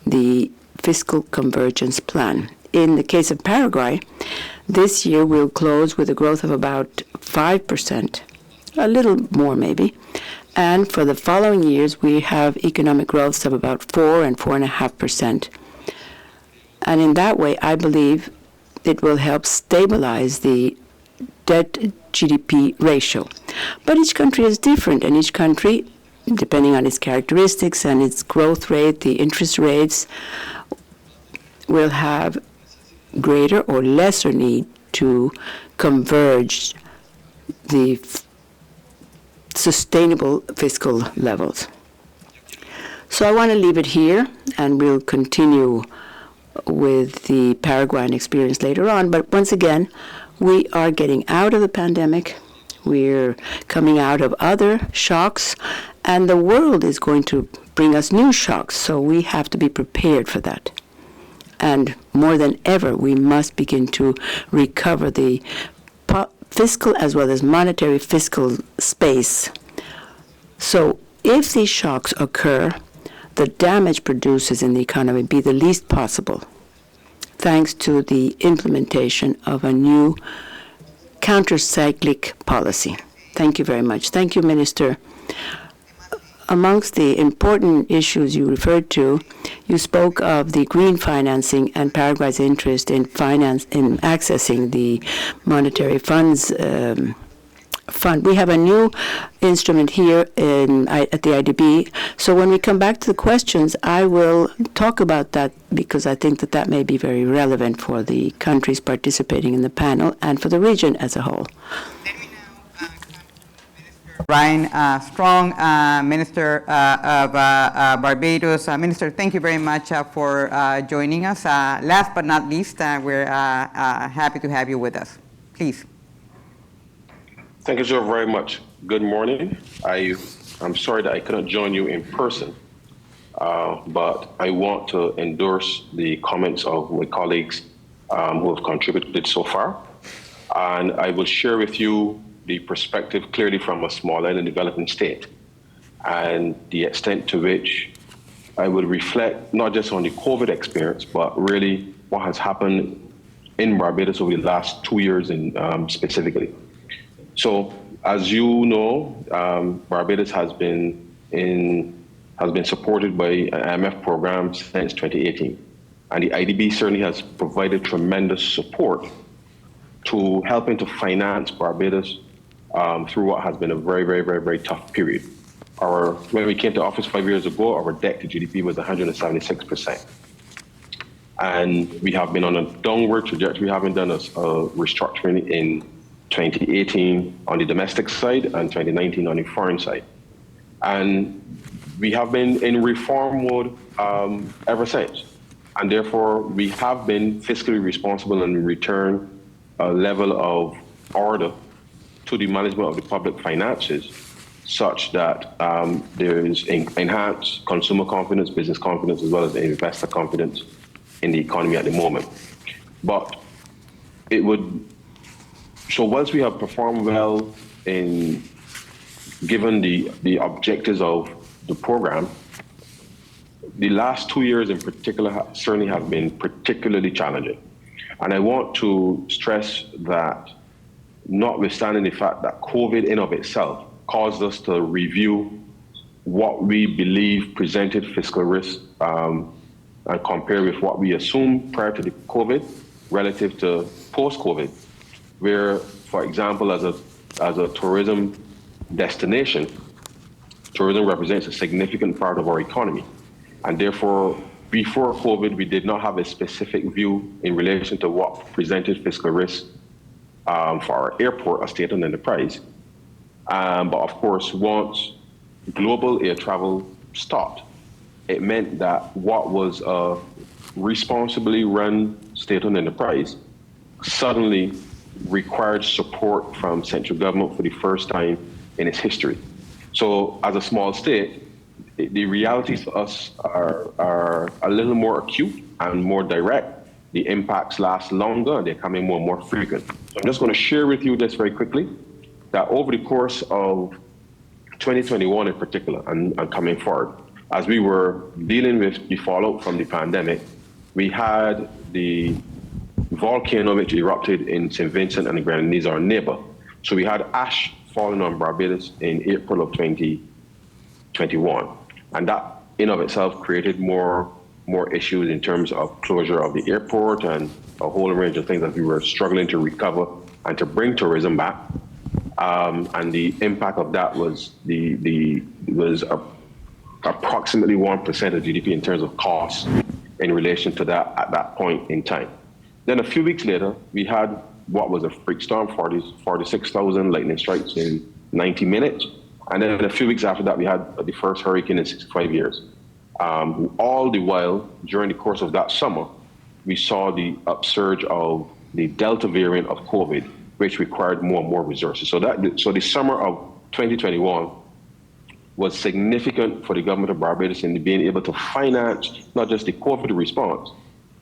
the fiscal convergence plan. In the case of Paraguay, this year we'll close with a growth of about 5%, a little more maybe. And for the following years, we have economic growths of about 4 and 4.5%. And in that way, I believe it will help stabilize the debt GDP ratio. But each country is different, and each country, depending on its characteristics and its growth rate, the interest rates, will have greater or lesser need to converge the sustainable fiscal levels. So I want to leave it here, and we'll continue with the Paraguayan experience later on. But once again, we are getting out of the pandemic. We're coming out of other shocks, and the world is going to bring us new shocks, so we have to be prepared for that. And more than ever, we must begin to recover the fiscal as well as monetary fiscal space. So if these shocks occur, the damage produces in the economy be the least possible, thanks to the implementation of a new counter-cyclic policy. Thank you very much. Thank you, Minister. Amongst the important issues you referred to, you spoke of the green financing and Paraguay's interest in accessing the monetary funds fund. We have a new instrument here at the IDB. So when we come back to the questions, I will talk about that because I think that may be very relevant for the countries participating in the panel and for the region as a whole. Ryan Strong, Minister of Barbados. Minister, thank you very much for joining us. Last but not least, we're happy to have you with us. Please. Thank you so very much. Good morning. I'm sorry that I couldn't join you in person, but I want to endorse the comments of my colleagues who have contributed so far. And I will share with you the perspective clearly from a small island developing state and the extent to which I will reflect not just on the COVID experience, but really what has happened in Barbados over the last 2 years specifically. So, as you know, Barbados has been supported by an IMF program since 2018, and the IDB certainly has provided tremendous support to helping to finance Barbados through what has been a very, very, very, very tough period. When we came to office 5 years ago, our debt to GDP was 176%. And we have been on a downward trajectory. We haven't done a restructuring in 2018 on the domestic side and 2019 on the foreign side. And we have been in reform mode ever since. And therefore, we have been fiscally responsible and return a level of order to the management of the public finances such that there is enhanced consumer confidence, business confidence, as well as investor confidence in the economy at the moment. But so once we have performed well in given the objectives of the program, the last 2 years in particular certainly have been particularly challenging. And I want to stress that notwithstanding the fact that COVID in of itself caused us to review what we believe presented fiscal risk and compare with what we assumed prior to the COVID, relative to post-COVID, where, for example, as a tourism destination, tourism represents a significant part of our economy. And therefore, before COVID, we did not have a specific view in relation to what presented fiscal risk for our airport, a state-owned enterprise. But of course, once global air travel stopped, it meant that what was a responsibly run state-owned enterprise suddenly required support from central government for the first time in its history. So as a small state, the realities for us are a little more acute and more direct. The impacts last longer and they're coming more and more frequent. So I'm just going to share with you this very quickly, that over the course of 2021 in particular and coming forward, as we were dealing with the fallout from the pandemic, we had the volcano which erupted in St. Vincent and the Grenadines, our neighbor. So we had ash falling on Barbados in April of 2021. And that in of itself created more issues in terms of closure of the airport and a whole range of things that we were struggling to recover and to bring tourism back. And the impact of that was approximately 1% of GDP in terms of costs in relation to that at that point in time. Then a few weeks later, we had what was a freak storm, 46,000 lightning strikes in 90 minutes. And then a few weeks after that, we had the first hurricane in 65 years. All the while, during the course of that summer, we saw the upsurge of the Delta variant of COVID, which required more and more resources. So the summer of 2021 was significant for the government of Barbados in being able to finance not just the COVID response,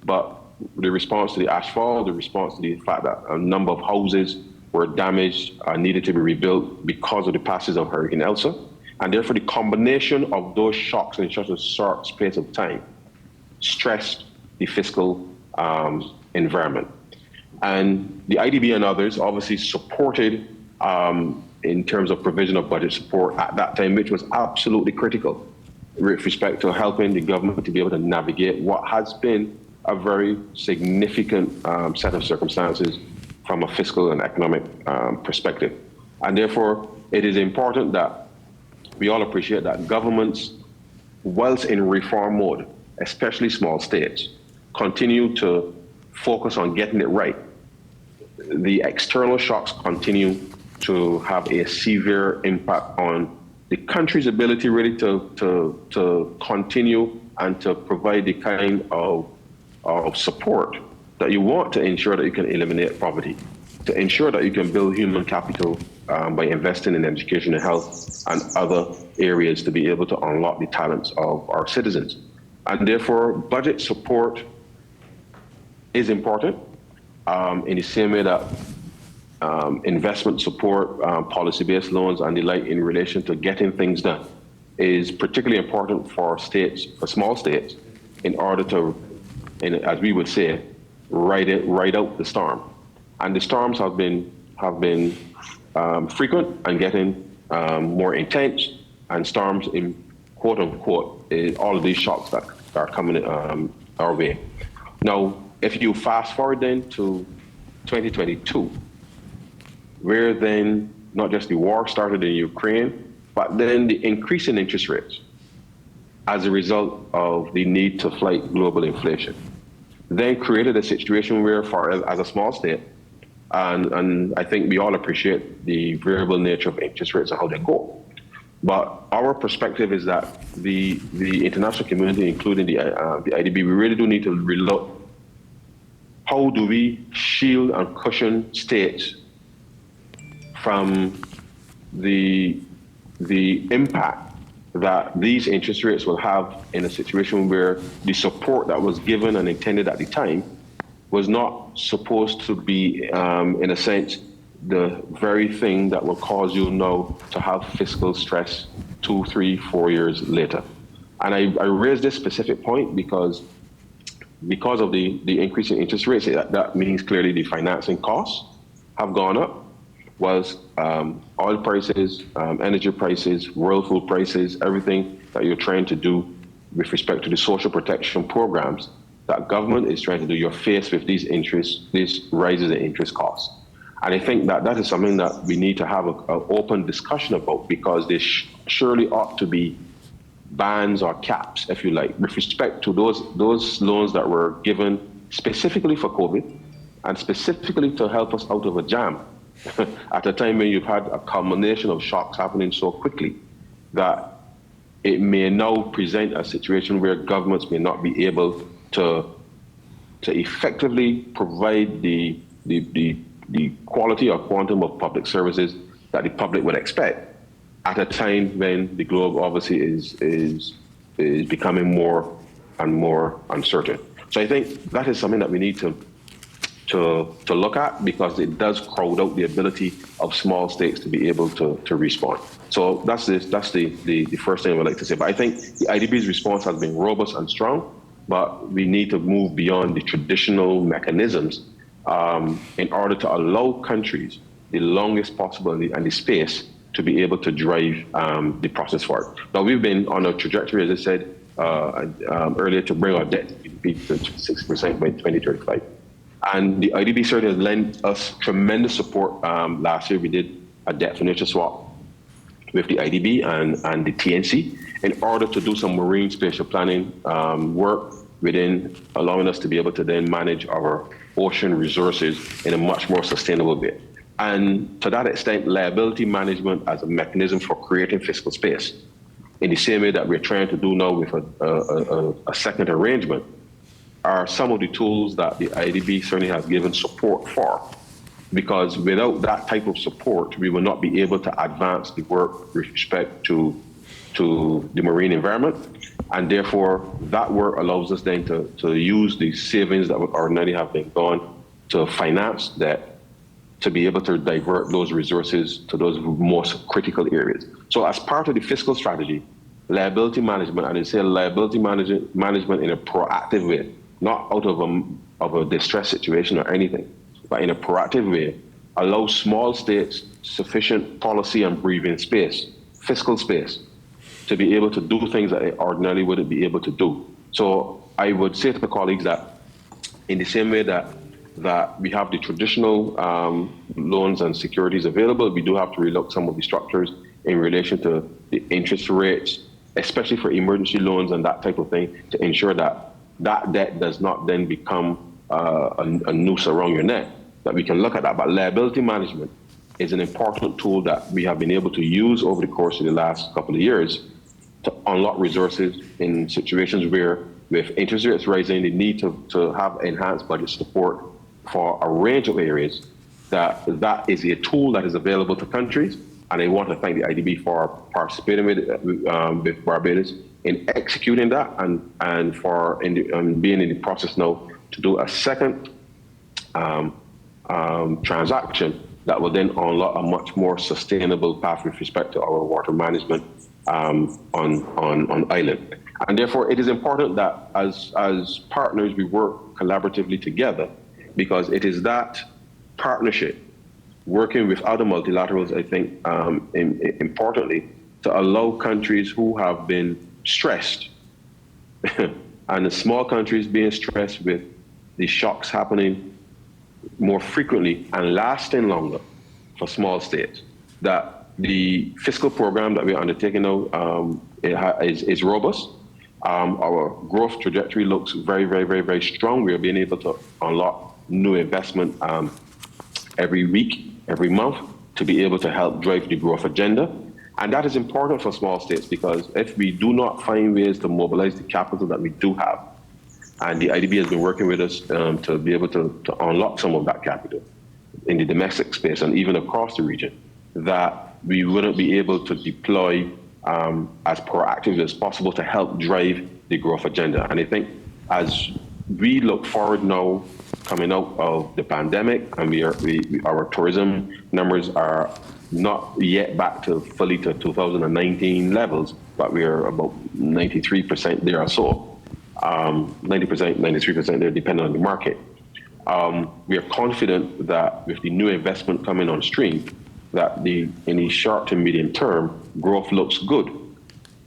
but the response to the ashfall, the response to the fact that a number of houses were damaged, needed to be rebuilt because of the passage of Hurricane Elsa. And therefore the combination of those shocks in such a short space of time stressed the fiscal environment. And the IDB and others obviously supported in terms of provision of budget support at that time, which was absolutely critical with respect to helping the government to be able to navigate what has been a very significant set of circumstances from a fiscal and economic perspective. And therefore, it is important that we all appreciate that governments, whilst in reform mode, especially small states, continue to focus on getting it right. The external shocks continue to have a severe impact on the country's ability really to continue and to provide the kind of support that you want to ensure that you can eliminate poverty, to ensure that you can build human capital by investing in education and health and other areas to be able to unlock the talents of our citizens. And therefore, budget support is important in the same way that investment support, policy-based loans and the like in relation to getting things done is particularly important for states, for small states, in order to, as we would say, ride out the storm. And the storms have been frequent and getting more intense, and storms in quote unquote all of these shocks that are coming our way. Now, if you fast forward then to 2022, where then not just the war started in Ukraine, but then the increase in interest rates as a result of the need to fight global inflation, then created a situation where, as a small state, and I think we all appreciate the variable nature of interest rates and how they go. But our perspective is that the international community, including the IDB, we really do need to relook. How do we shield and cushion states from the impact that these interest rates will have in a situation where the support that was given and intended at the time was not supposed to be, in a sense, the very thing that will cause you now to have fiscal stress 2, 3, 4 years later. And I raise this specific point because of the increase in interest rates, that means clearly the financing costs have gone up, whilst oil prices, energy prices, world food prices, everything that you're trying to do with respect to the social protection programs that government is trying to do, you're faced with these rises in interest costs. And I think that that is something that we need to have an open discussion about, because there surely ought to be bans or caps, if you like, with respect to those loans that were given specifically for COVID and specifically to help us out of a jam at a time when you've had a culmination of shocks happening so quickly that it may now present a situation where governments may not be able to effectively provide the quality or quantum of public services that the public would expect at a time when the globe obviously is becoming more and more uncertain. So I think that is something that we need to look at, because it does crowd out the ability of small states to be able to respond. So that's the first thing I would like to say. But I think the IDB's response has been robust and strong, but we need to move beyond the traditional mechanisms in order to allow countries the longest possible and the space to be able to drive the process forward. Now, we've been on a trajectory, as I said earlier, to bring our debt to GDP to 6% by 2035. And the IDB certainly has lent us tremendous support. Last year, we did a debt financial swap with the IDB and the TNC in order to do some marine spatial planning work within, allowing us to be able to then manage our ocean resources in a much more sustainable way. And to that extent, liability management as a mechanism for creating fiscal space, in the same way that we're trying to do now with a second arrangement, are some of the tools that the IDB certainly has given support for. Because without that type of support, we will not be able to advance the work with respect to the marine environment. And therefore, that work allows us then to use the savings that would ordinarily have been gone to finance debt, to be able to divert those resources to those most critical areas. So as part of the fiscal strategy, liability management, and I say liability management in a proactive way, not out of a distress situation or anything, but in a proactive way, allows small states sufficient policy and breathing space, fiscal space, to be able to do things that they ordinarily wouldn't be able to do. So I would say to the colleagues that in the same way that we have the traditional loans and securities available, we do have to relook some of the structures in relation to the interest rates, especially for emergency loans and that type of thing, to ensure that that debt does not then become a noose around your neck, that we can look at that. But liability management is an important tool that we have been able to use over the course of the last couple of years to unlock resources in situations where, with interest rates rising, the need to have enhanced budget support for a range of areas, that is a tool that is available to countries. And I want to thank the IDB for participating with Barbados in executing that, and for being in the process now to do a second transaction that will then unlock a much more sustainable path with respect to our water management on island. And therefore, it is important that as partners we work collaboratively together, because it is that partnership, working with other multilaterals, I think, importantly, to allow countries who have been stressed, and the small countries being stressed with the shocks happening more frequently and lasting longer for small states, that the fiscal program that we're undertaking now is robust. Our growth trajectory looks very, very, very, very strong. We are being able to unlock new investment every week, every month, to be able to help drive the growth agenda. And that is important for small states, because if we do not find ways to mobilize the capital that we do have, and the IDB has been working with us to be able to unlock some of that capital in the domestic space and even across the region, that we wouldn't be able to deploy as proactively as possible to help drive the growth agenda. And I think as we look forward now, coming out of the pandemic, and our tourism numbers are not yet back to fully to 2019 levels, but we are about 93% there or so. 90%, 93% there, depending on the market. We are confident that with the new investment coming on stream, that in the short to medium term, growth looks good.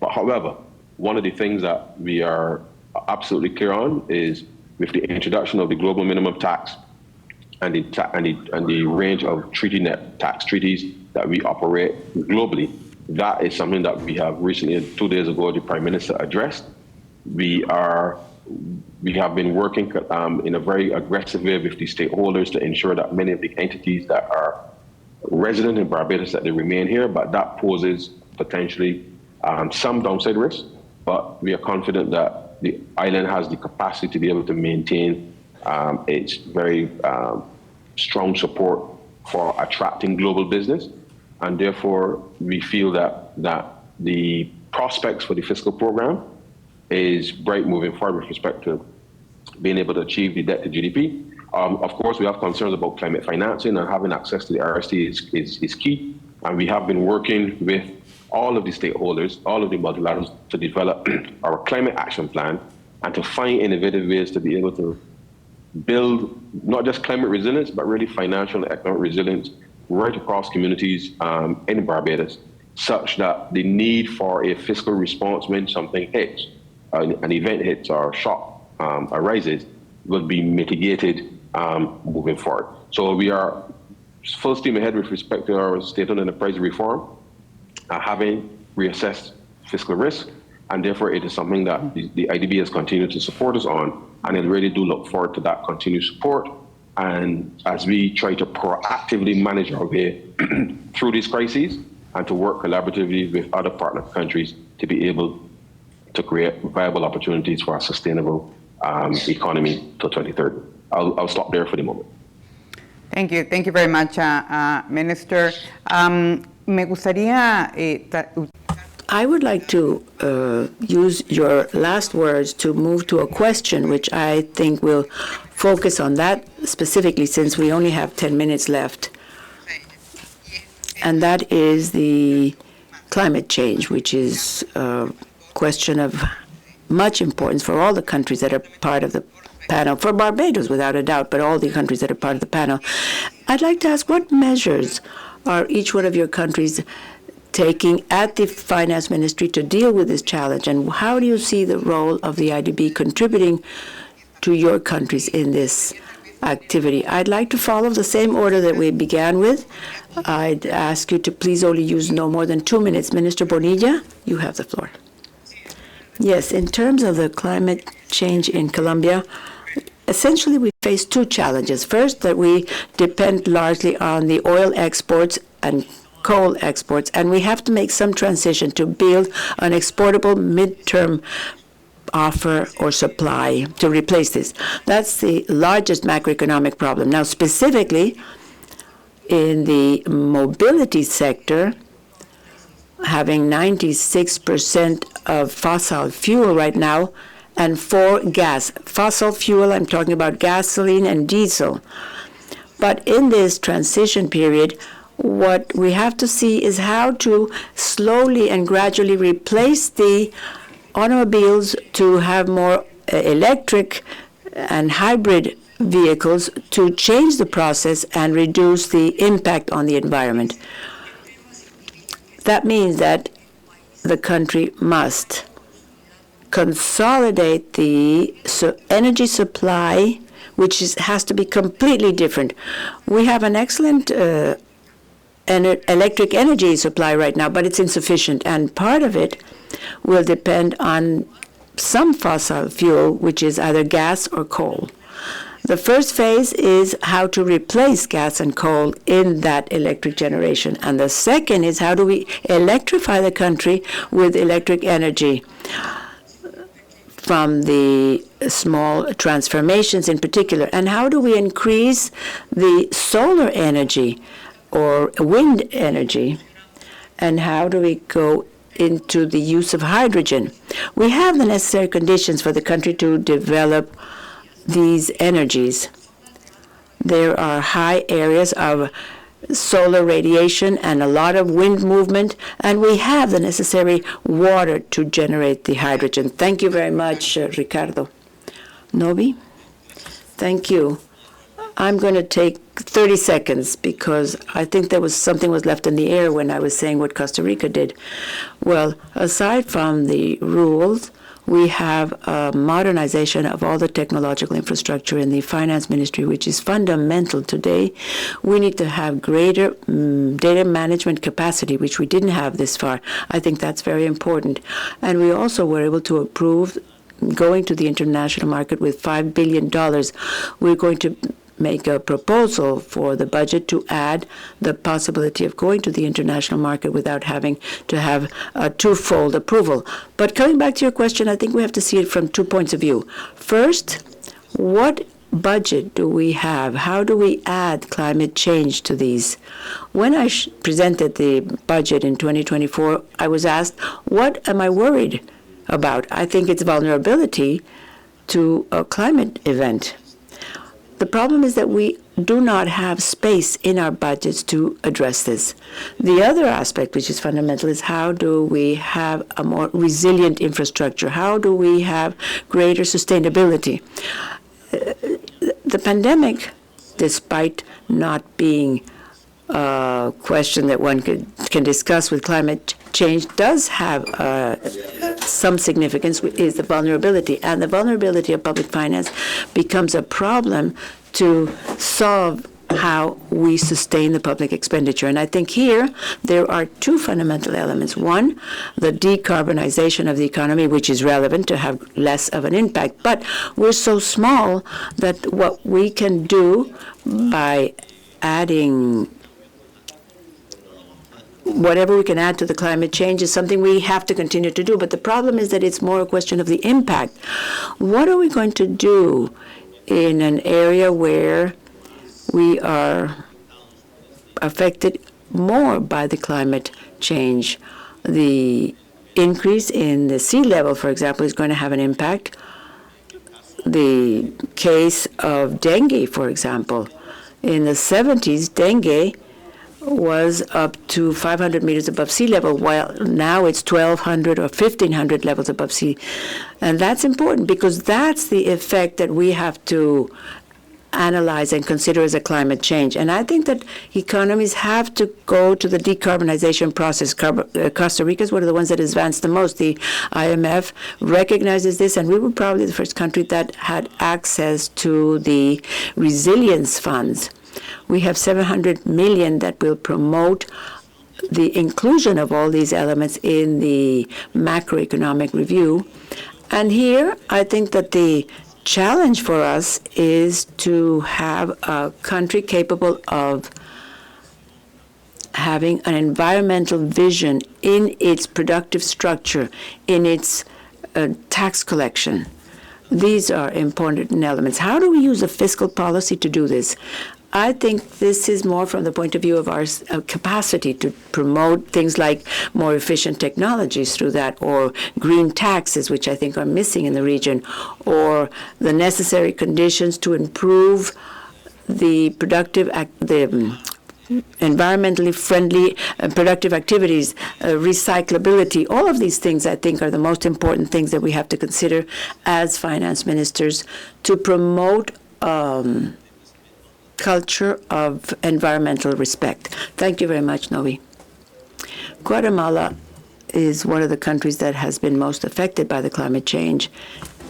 But however, one of the things that we are absolutely clear on is with the introduction of the global minimum tax and the range of net tax treaties that we operate globally. That is something that we have recently, 2 days ago, the Prime Minister addressed. We have been working in a very aggressive way with the stakeholders to ensure that many of the entities that are resident in Barbados, that they remain here, but that poses potentially some downside risk. But we are confident that the island has the capacity to be able to maintain its very strong support for attracting global business. And therefore, we feel that the prospects for the fiscal program is bright moving forward with respect to being able to achieve the debt to GDP. Of course, we have concerns about climate financing, and having access to the RST is key. And we have been working with all of the stakeholders, all of the multilaterals, to develop our climate action plan and to find innovative ways to be able to build not just climate resilience, but really financial and economic resilience right across communities in Barbados, such that the need for a fiscal response when something hits, an event hits or a shock arises, will be mitigated moving forward. So we are full steam ahead with respect to our state-owned enterprise reform, having reassessed fiscal risk, and therefore it is something that the IDB has continued to support us on, and I really do look forward to that continued support. And as we try to proactively manage our way through these crises and to work collaboratively with other partner countries to be able to create viable opportunities for a sustainable economy till 2030. I'll stop there for the moment. Thank you. Thank you very much, Minister. Me gustaría I would like to use your last words to move to a question which I think will focus on that specifically, since we only have 10 minutes left. And that is the climate change, which is a question of much importance for all the countries that are part of the panel, for Barbados without a doubt, but all the countries that are part of the panel. I'd like to ask, what measures are each one of your countries taking at the Finance Ministry to deal with this challenge, and how do you see the role of the IDB contributing to your countries in this activity? I'd like to follow the same order that we began with. I'd ask you to please only use no more than 2 minutes. Minister Bonilla, you have the floor. Yes, in terms of the climate change in Colombia, essentially we face two challenges. First, that we depend largely on the oil exports and coal exports, and we have to make some transition to build an exportable midterm offer or supply to replace this. That's the largest macroeconomic problem. Now, specifically in the mobility sector, having 96% of fossil fuel right now, and for gas. Fossil fuel, I'm talking about gasoline and diesel. But in this transition period, what we have to see is how to slowly and gradually replace the automobiles to have more electric and hybrid vehicles to change the process and reduce the impact on the environment. That means that the country must consolidate the energy supply, which has to be completely different. We have an excellent electric energy supply right now, but it's insufficient, and part of it will depend on some fossil fuel, which is either gas or coal. The first phase is how to replace gas and coal in that electric generation, and the second is how do we electrify the country with electric energy from the small transformations in particular, and how do we increase the solar energy or wind energy, and how do we go into the use of hydrogen. We have the necessary conditions for the country to develop these energies. There are high areas of solar radiation and a lot of wind movement, and we have the necessary water to generate the hydrogen. Thank you very much, Ricardo. Nobi? Thank you. I'm going to take 30 seconds because I think there was something was left in the air when I was saying what Costa Rica did. Well, aside from the rules, we have a modernization of all the technological infrastructure in the finance ministry, which is fundamental today. We need to have greater data management capacity, which we didn't have this far. I think that's very important. And we also were able to approve going to the international market with $5 billion. We're going to make a proposal for the budget to add the possibility of going to the international market without having to have a twofold approval. But coming back to your question, I think we have to see it from 2 points of view. First, what budget do we have? How do we add climate change to these? When I presented the budget in 2024, I was asked, what am I worried about? I think it's vulnerability to a climate event. The problem is that we do not have space in our budgets to address this. The other aspect, which is fundamental, is how do we have a more resilient infrastructure? How do we have greater sustainability? The pandemic, despite not being a question that one can discuss with climate change, does have some significance, is the vulnerability. And the vulnerability of public finance becomes a problem to solve how we sustain the public expenditure. And I think here there are two fundamental elements. One, the decarbonization of the economy, which is relevant to have less of an impact. But we're so small that what we can do by adding whatever we can add to the climate change is something we have to continue to do. But the problem is that it's more a question of the impact. What are we going to do in an area where we are affected more by the climate change? The increase in the sea level, for example, is going to have an impact. The case of dengue, for example, in the 70s, dengue was up to 500 meters above sea level, while now it's 1,200 or 1,500 levels above sea. And that's important because that's the effect that we have to analyze and consider as a climate change. And I think that economies have to go to the decarbonization process. Costa Rica is one of the ones that advanced the most. The IMF recognizes this, and we were probably the first country that had access to the resilience funds. We have 700 million that will promote the inclusion of all these elements in the macroeconomic review. And here, I think that the challenge for us is to have a country capable of having an environmental vision in its productive structure, in its tax collection. These are important elements. How do we use a fiscal policy to do this? I think this is more from the point of view of our capacity to promote things like more efficient technologies through that, or green taxes, which I think are missing in the region, or the necessary conditions to improve the environmentally friendly productive activities, recyclability. All of these things, I think, are the most important things that we have to consider as finance ministers to promote culture of environmental respect. Thank you very much, Novi. Guatemala is one of the countries that has been most affected by the climate change.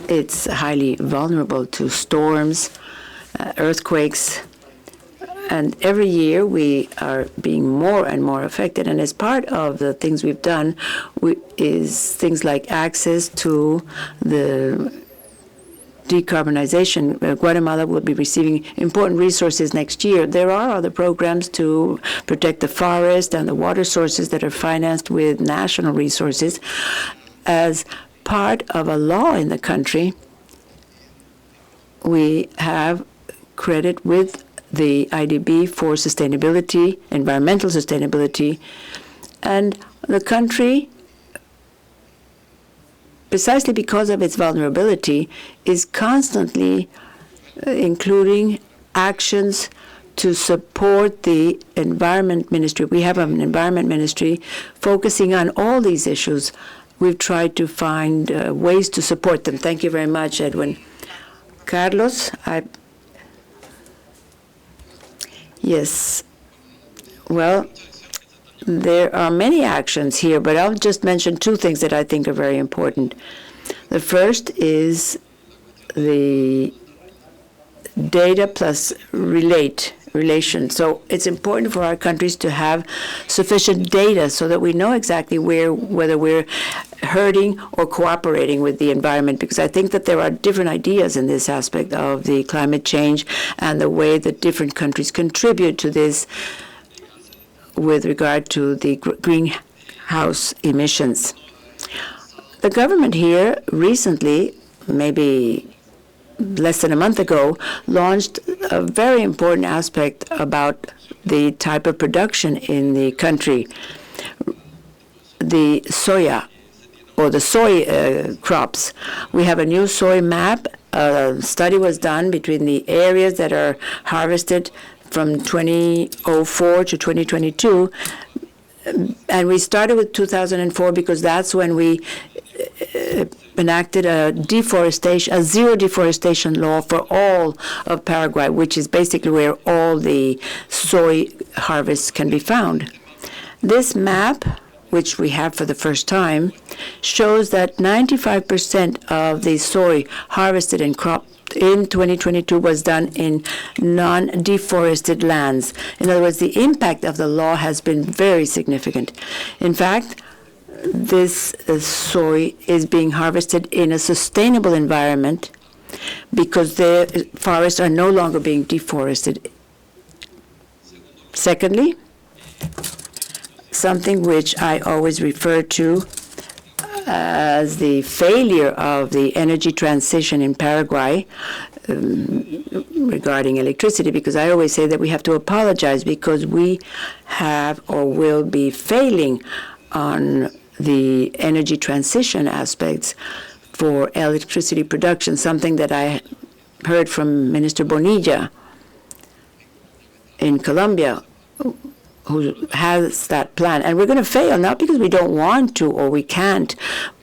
It's highly vulnerable to storms, earthquakes, and every year we are being more and more affected. And as part of the things we've done is things like access to the decarbonization. Guatemala will be receiving important resources next year. There are other programs to protect the forest and the water sources that are financed with national resources. As part of a law in the country, we have credit with the IDB for sustainability, environmental sustainability, and the country, precisely because of its vulnerability, is constantly including actions to support the environment ministry. We have an environment ministry focusing on all these issues. We've tried to find ways to support them. Thank you very much, Edwin. Carlos, yes. Well, there are many actions here, but I'll just mention two things that I think are very important. The first is the data plus relation. So it's important for our countries to have sufficient data so that we know exactly whether we're hurting or cooperating with the environment, because I think that there are different ideas in this aspect of the climate change and the way that different countries contribute to this with regard to the greenhouse emissions. The government here recently, maybe less than a month ago, launched a very important aspect about the type of production in the country. The soya, or the soy crops. We have a new soy map. A study was done between the areas that are harvested from 2004 to 2022. And we started with 2004 because that's when we enacted a zero deforestation law for all of Paraguay, which is basically where all the soy harvests can be found. This map, which we have for the first time, shows that 95% of the soy harvested and cropped in 2022 was done in non-deforested lands. In other words, the impact of the law has been very significant. In fact, this soy is being harvested in a sustainable environment because the forests are no longer being deforested. Secondly, something which I always refer to as the failure of the energy transition in Paraguay regarding electricity, because I always say that we have to apologize because we have or will be failing on the energy transition aspects for electricity production, something that I heard from Minister Bonilla in Colombia, who has that plan. And we're going to fail, not because we don't want to or we can't,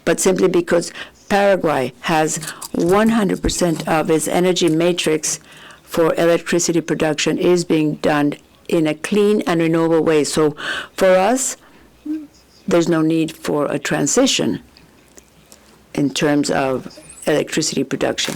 but simply because Paraguay has 100% of its energy matrix for electricity production is being done in a clean and renewable way. So for us, there's no need for a transition in terms of electricity production.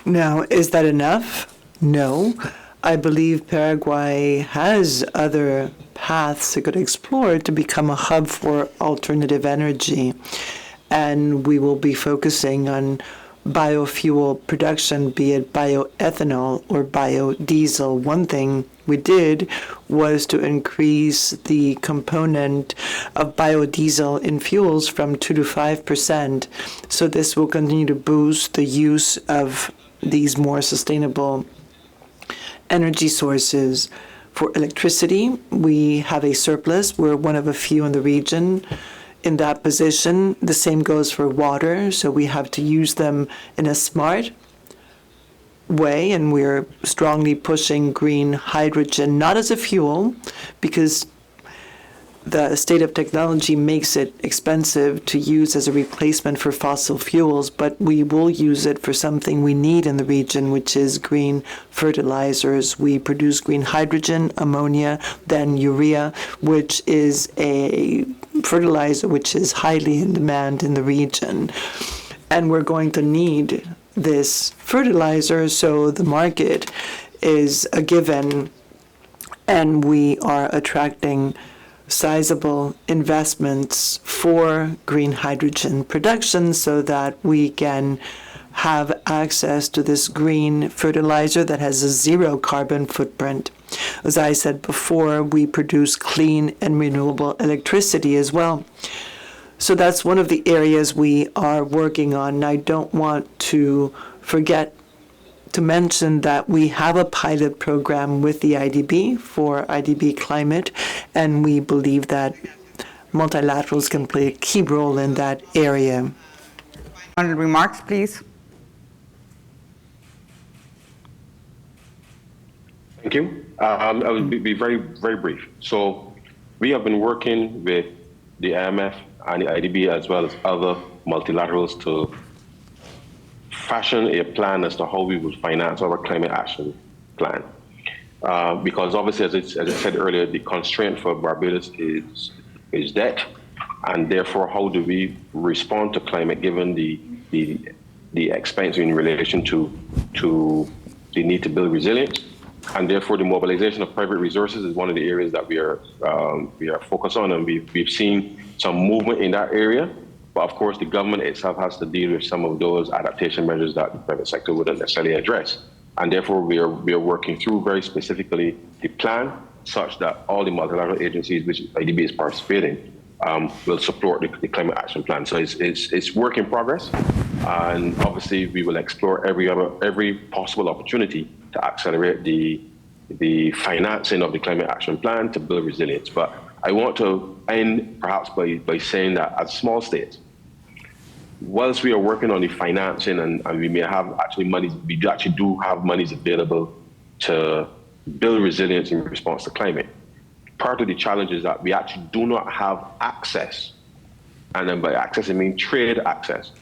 Now, is that enough? No. I believe Paraguay has other paths it could explore to become a hub for alternative energy. And we will be focusing on biofuel production, be it bioethanol or biodiesel. One thing we did was to increase the component of biodiesel in fuels from 2 to 5%. So this will continue to boost the use of these more sustainable energy sources. For electricity, we have a surplus. We're one of a few in the region in that position. The same goes for water, so we have to use them in a smart way, and we're strongly pushing green hydrogen, not as a fuel, because the state of technology makes it expensive to use as a replacement for fossil fuels, but we will use it for something we need in the region, which is green fertilizers. We produce green hydrogen, ammonia, then urea, which is a fertilizer which is highly in demand in the region. And we're going to need this fertilizer, so the market is a given, and we are attracting sizable investments for green hydrogen production so that we can have access to this green fertilizer that has a zero carbon footprint. As I said before, we produce clean and renewable electricity as well. So that's one of the areas we are working on. And I don't want to forget to mention that we have a pilot program with the IDB for IDB climate, and we believe that multilaterals can play a key role in that area. Final remarks, please. Thank you. I will be very, very brief. So we have been working with the IMF and the IDB as well as other multilaterals to fashion a plan as to how we would finance our climate action plan. Because obviously, as I said earlier, the constraint for Barbados is debt. And therefore, how do we respond to climate given the expense in relation to the need to build resilience? And therefore, the mobilization of private resources is one of the areas that we are focused on, and we've seen some movement in that area. But of course, the government itself has to deal with some of those adaptation measures that the private sector wouldn't necessarily address. And therefore, we are working through very specifically the plan such that all the multilateral agencies which IDB is participating will support the climate action plan. So it's work in progress, and obviously we will explore every possible opportunity to accelerate the financing of the climate action plan to build resilience. But I want to end perhaps by saying that as small states, whilst we are working on the financing and we may have actually monies, we actually do have monies available to build resilience in response to climate. Part of the challenge is that we actually do not have access, and then by access I mean trade access,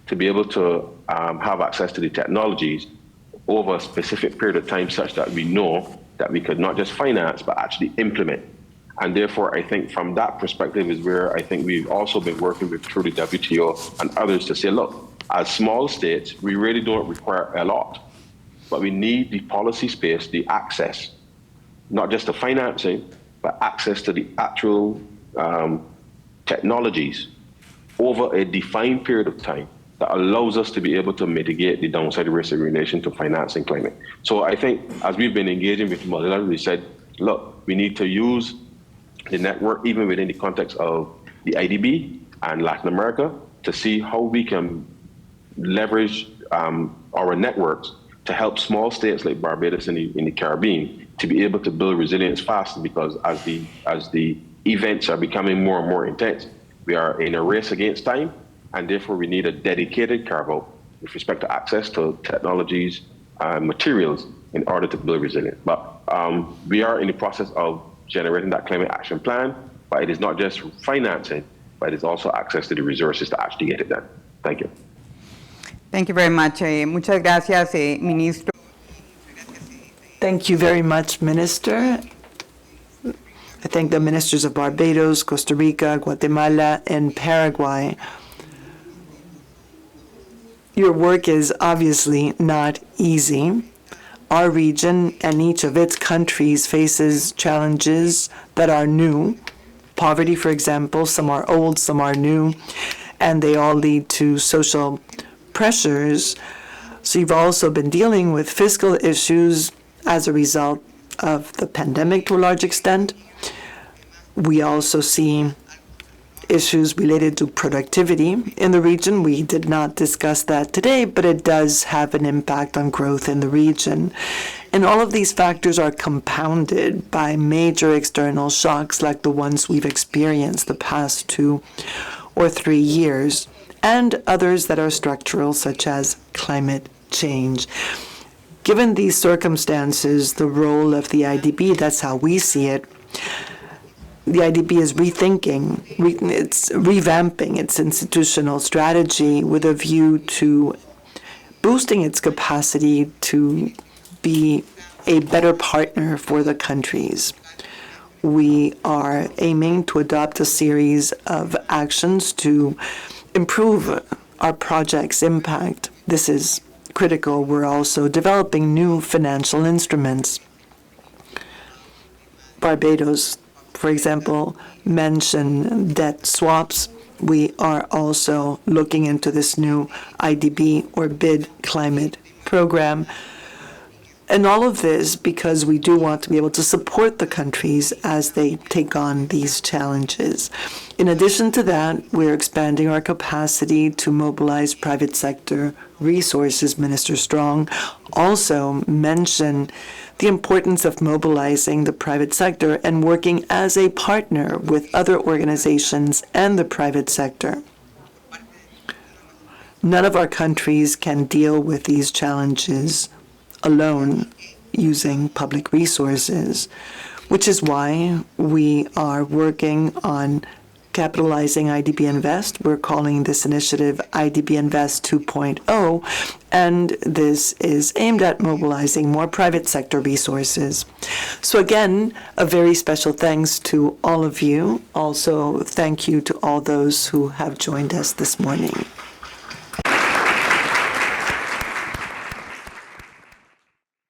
to be able to have access to the technologies over a specific period of time such that we know that we could not just finance but actually implement. And therefore, I think from that perspective is where I think we've also been working with through the WTO and others to say, look, as small states, we really don't require a lot, but we need the policy space, the access, not just the financing, but access to the actual technologies over a defined period of time that allows us to be able to mitigate the downside risk in relation to financing climate. So I think as we've been engaging with multilateral, we said, look, we need to use the network, even within the context of the IDB and Latin America, to see how we can leverage our networks to help small states like Barbados in the Caribbean to be able to build resilience faster, because as the events are becoming more and more intense, we are in a race against time, and therefore we need a dedicated carve-out with respect to access to technologies and materials in order to build resilience. But we are in the process of generating that climate action plan, but it is not just financing, but it is also access to the resources to actually get it done. Thank you. Thank you very much. Muchas gracias, Ministro. Thank you very much, Minister. I thank the ministers of Barbados, Costa Rica, Guatemala, and Paraguay. Your work is obviously not easy. Our region and each of its countries faces challenges that are new. Poverty, for example, some are old, some are new, and they all lead to social pressures. So you've also been dealing with fiscal issues as a result of the pandemic to a large extent. We also see issues related to productivity in the region. We did not discuss that today, but it does have an impact on growth in the region. And all of these factors are compounded by major external shocks like the ones we've experienced the past 2 or 3 years, and others that are structural, such as climate change. Given these circumstances, the role of the IDB, that's how we see it, the IDB is it's revamping its institutional strategy with a view to boosting its capacity to be a better partner for the countries. We are aiming to adopt a series of actions to improve our project's impact. This is critical. We're also developing new financial instruments. Barbados, for example, mention debt swaps. We are also looking into this new IDB or BID climate program. And all of this because we do want to be able to support the countries as they take on these challenges. In addition to that, we're expanding our capacity to mobilize private sector resources. Minister Strong also mentioned the importance of mobilizing the private sector and working as a partner with other organizations and the private sector. None of our countries can deal with these challenges alone using public resources, which is why we are working on capitalizing IDB Invest. We're calling this initiative IDB Invest 2.0, and this is aimed at mobilizing more private sector resources. So again, a very special thanks to all of you. Also, thank you to all those who have joined us this morning.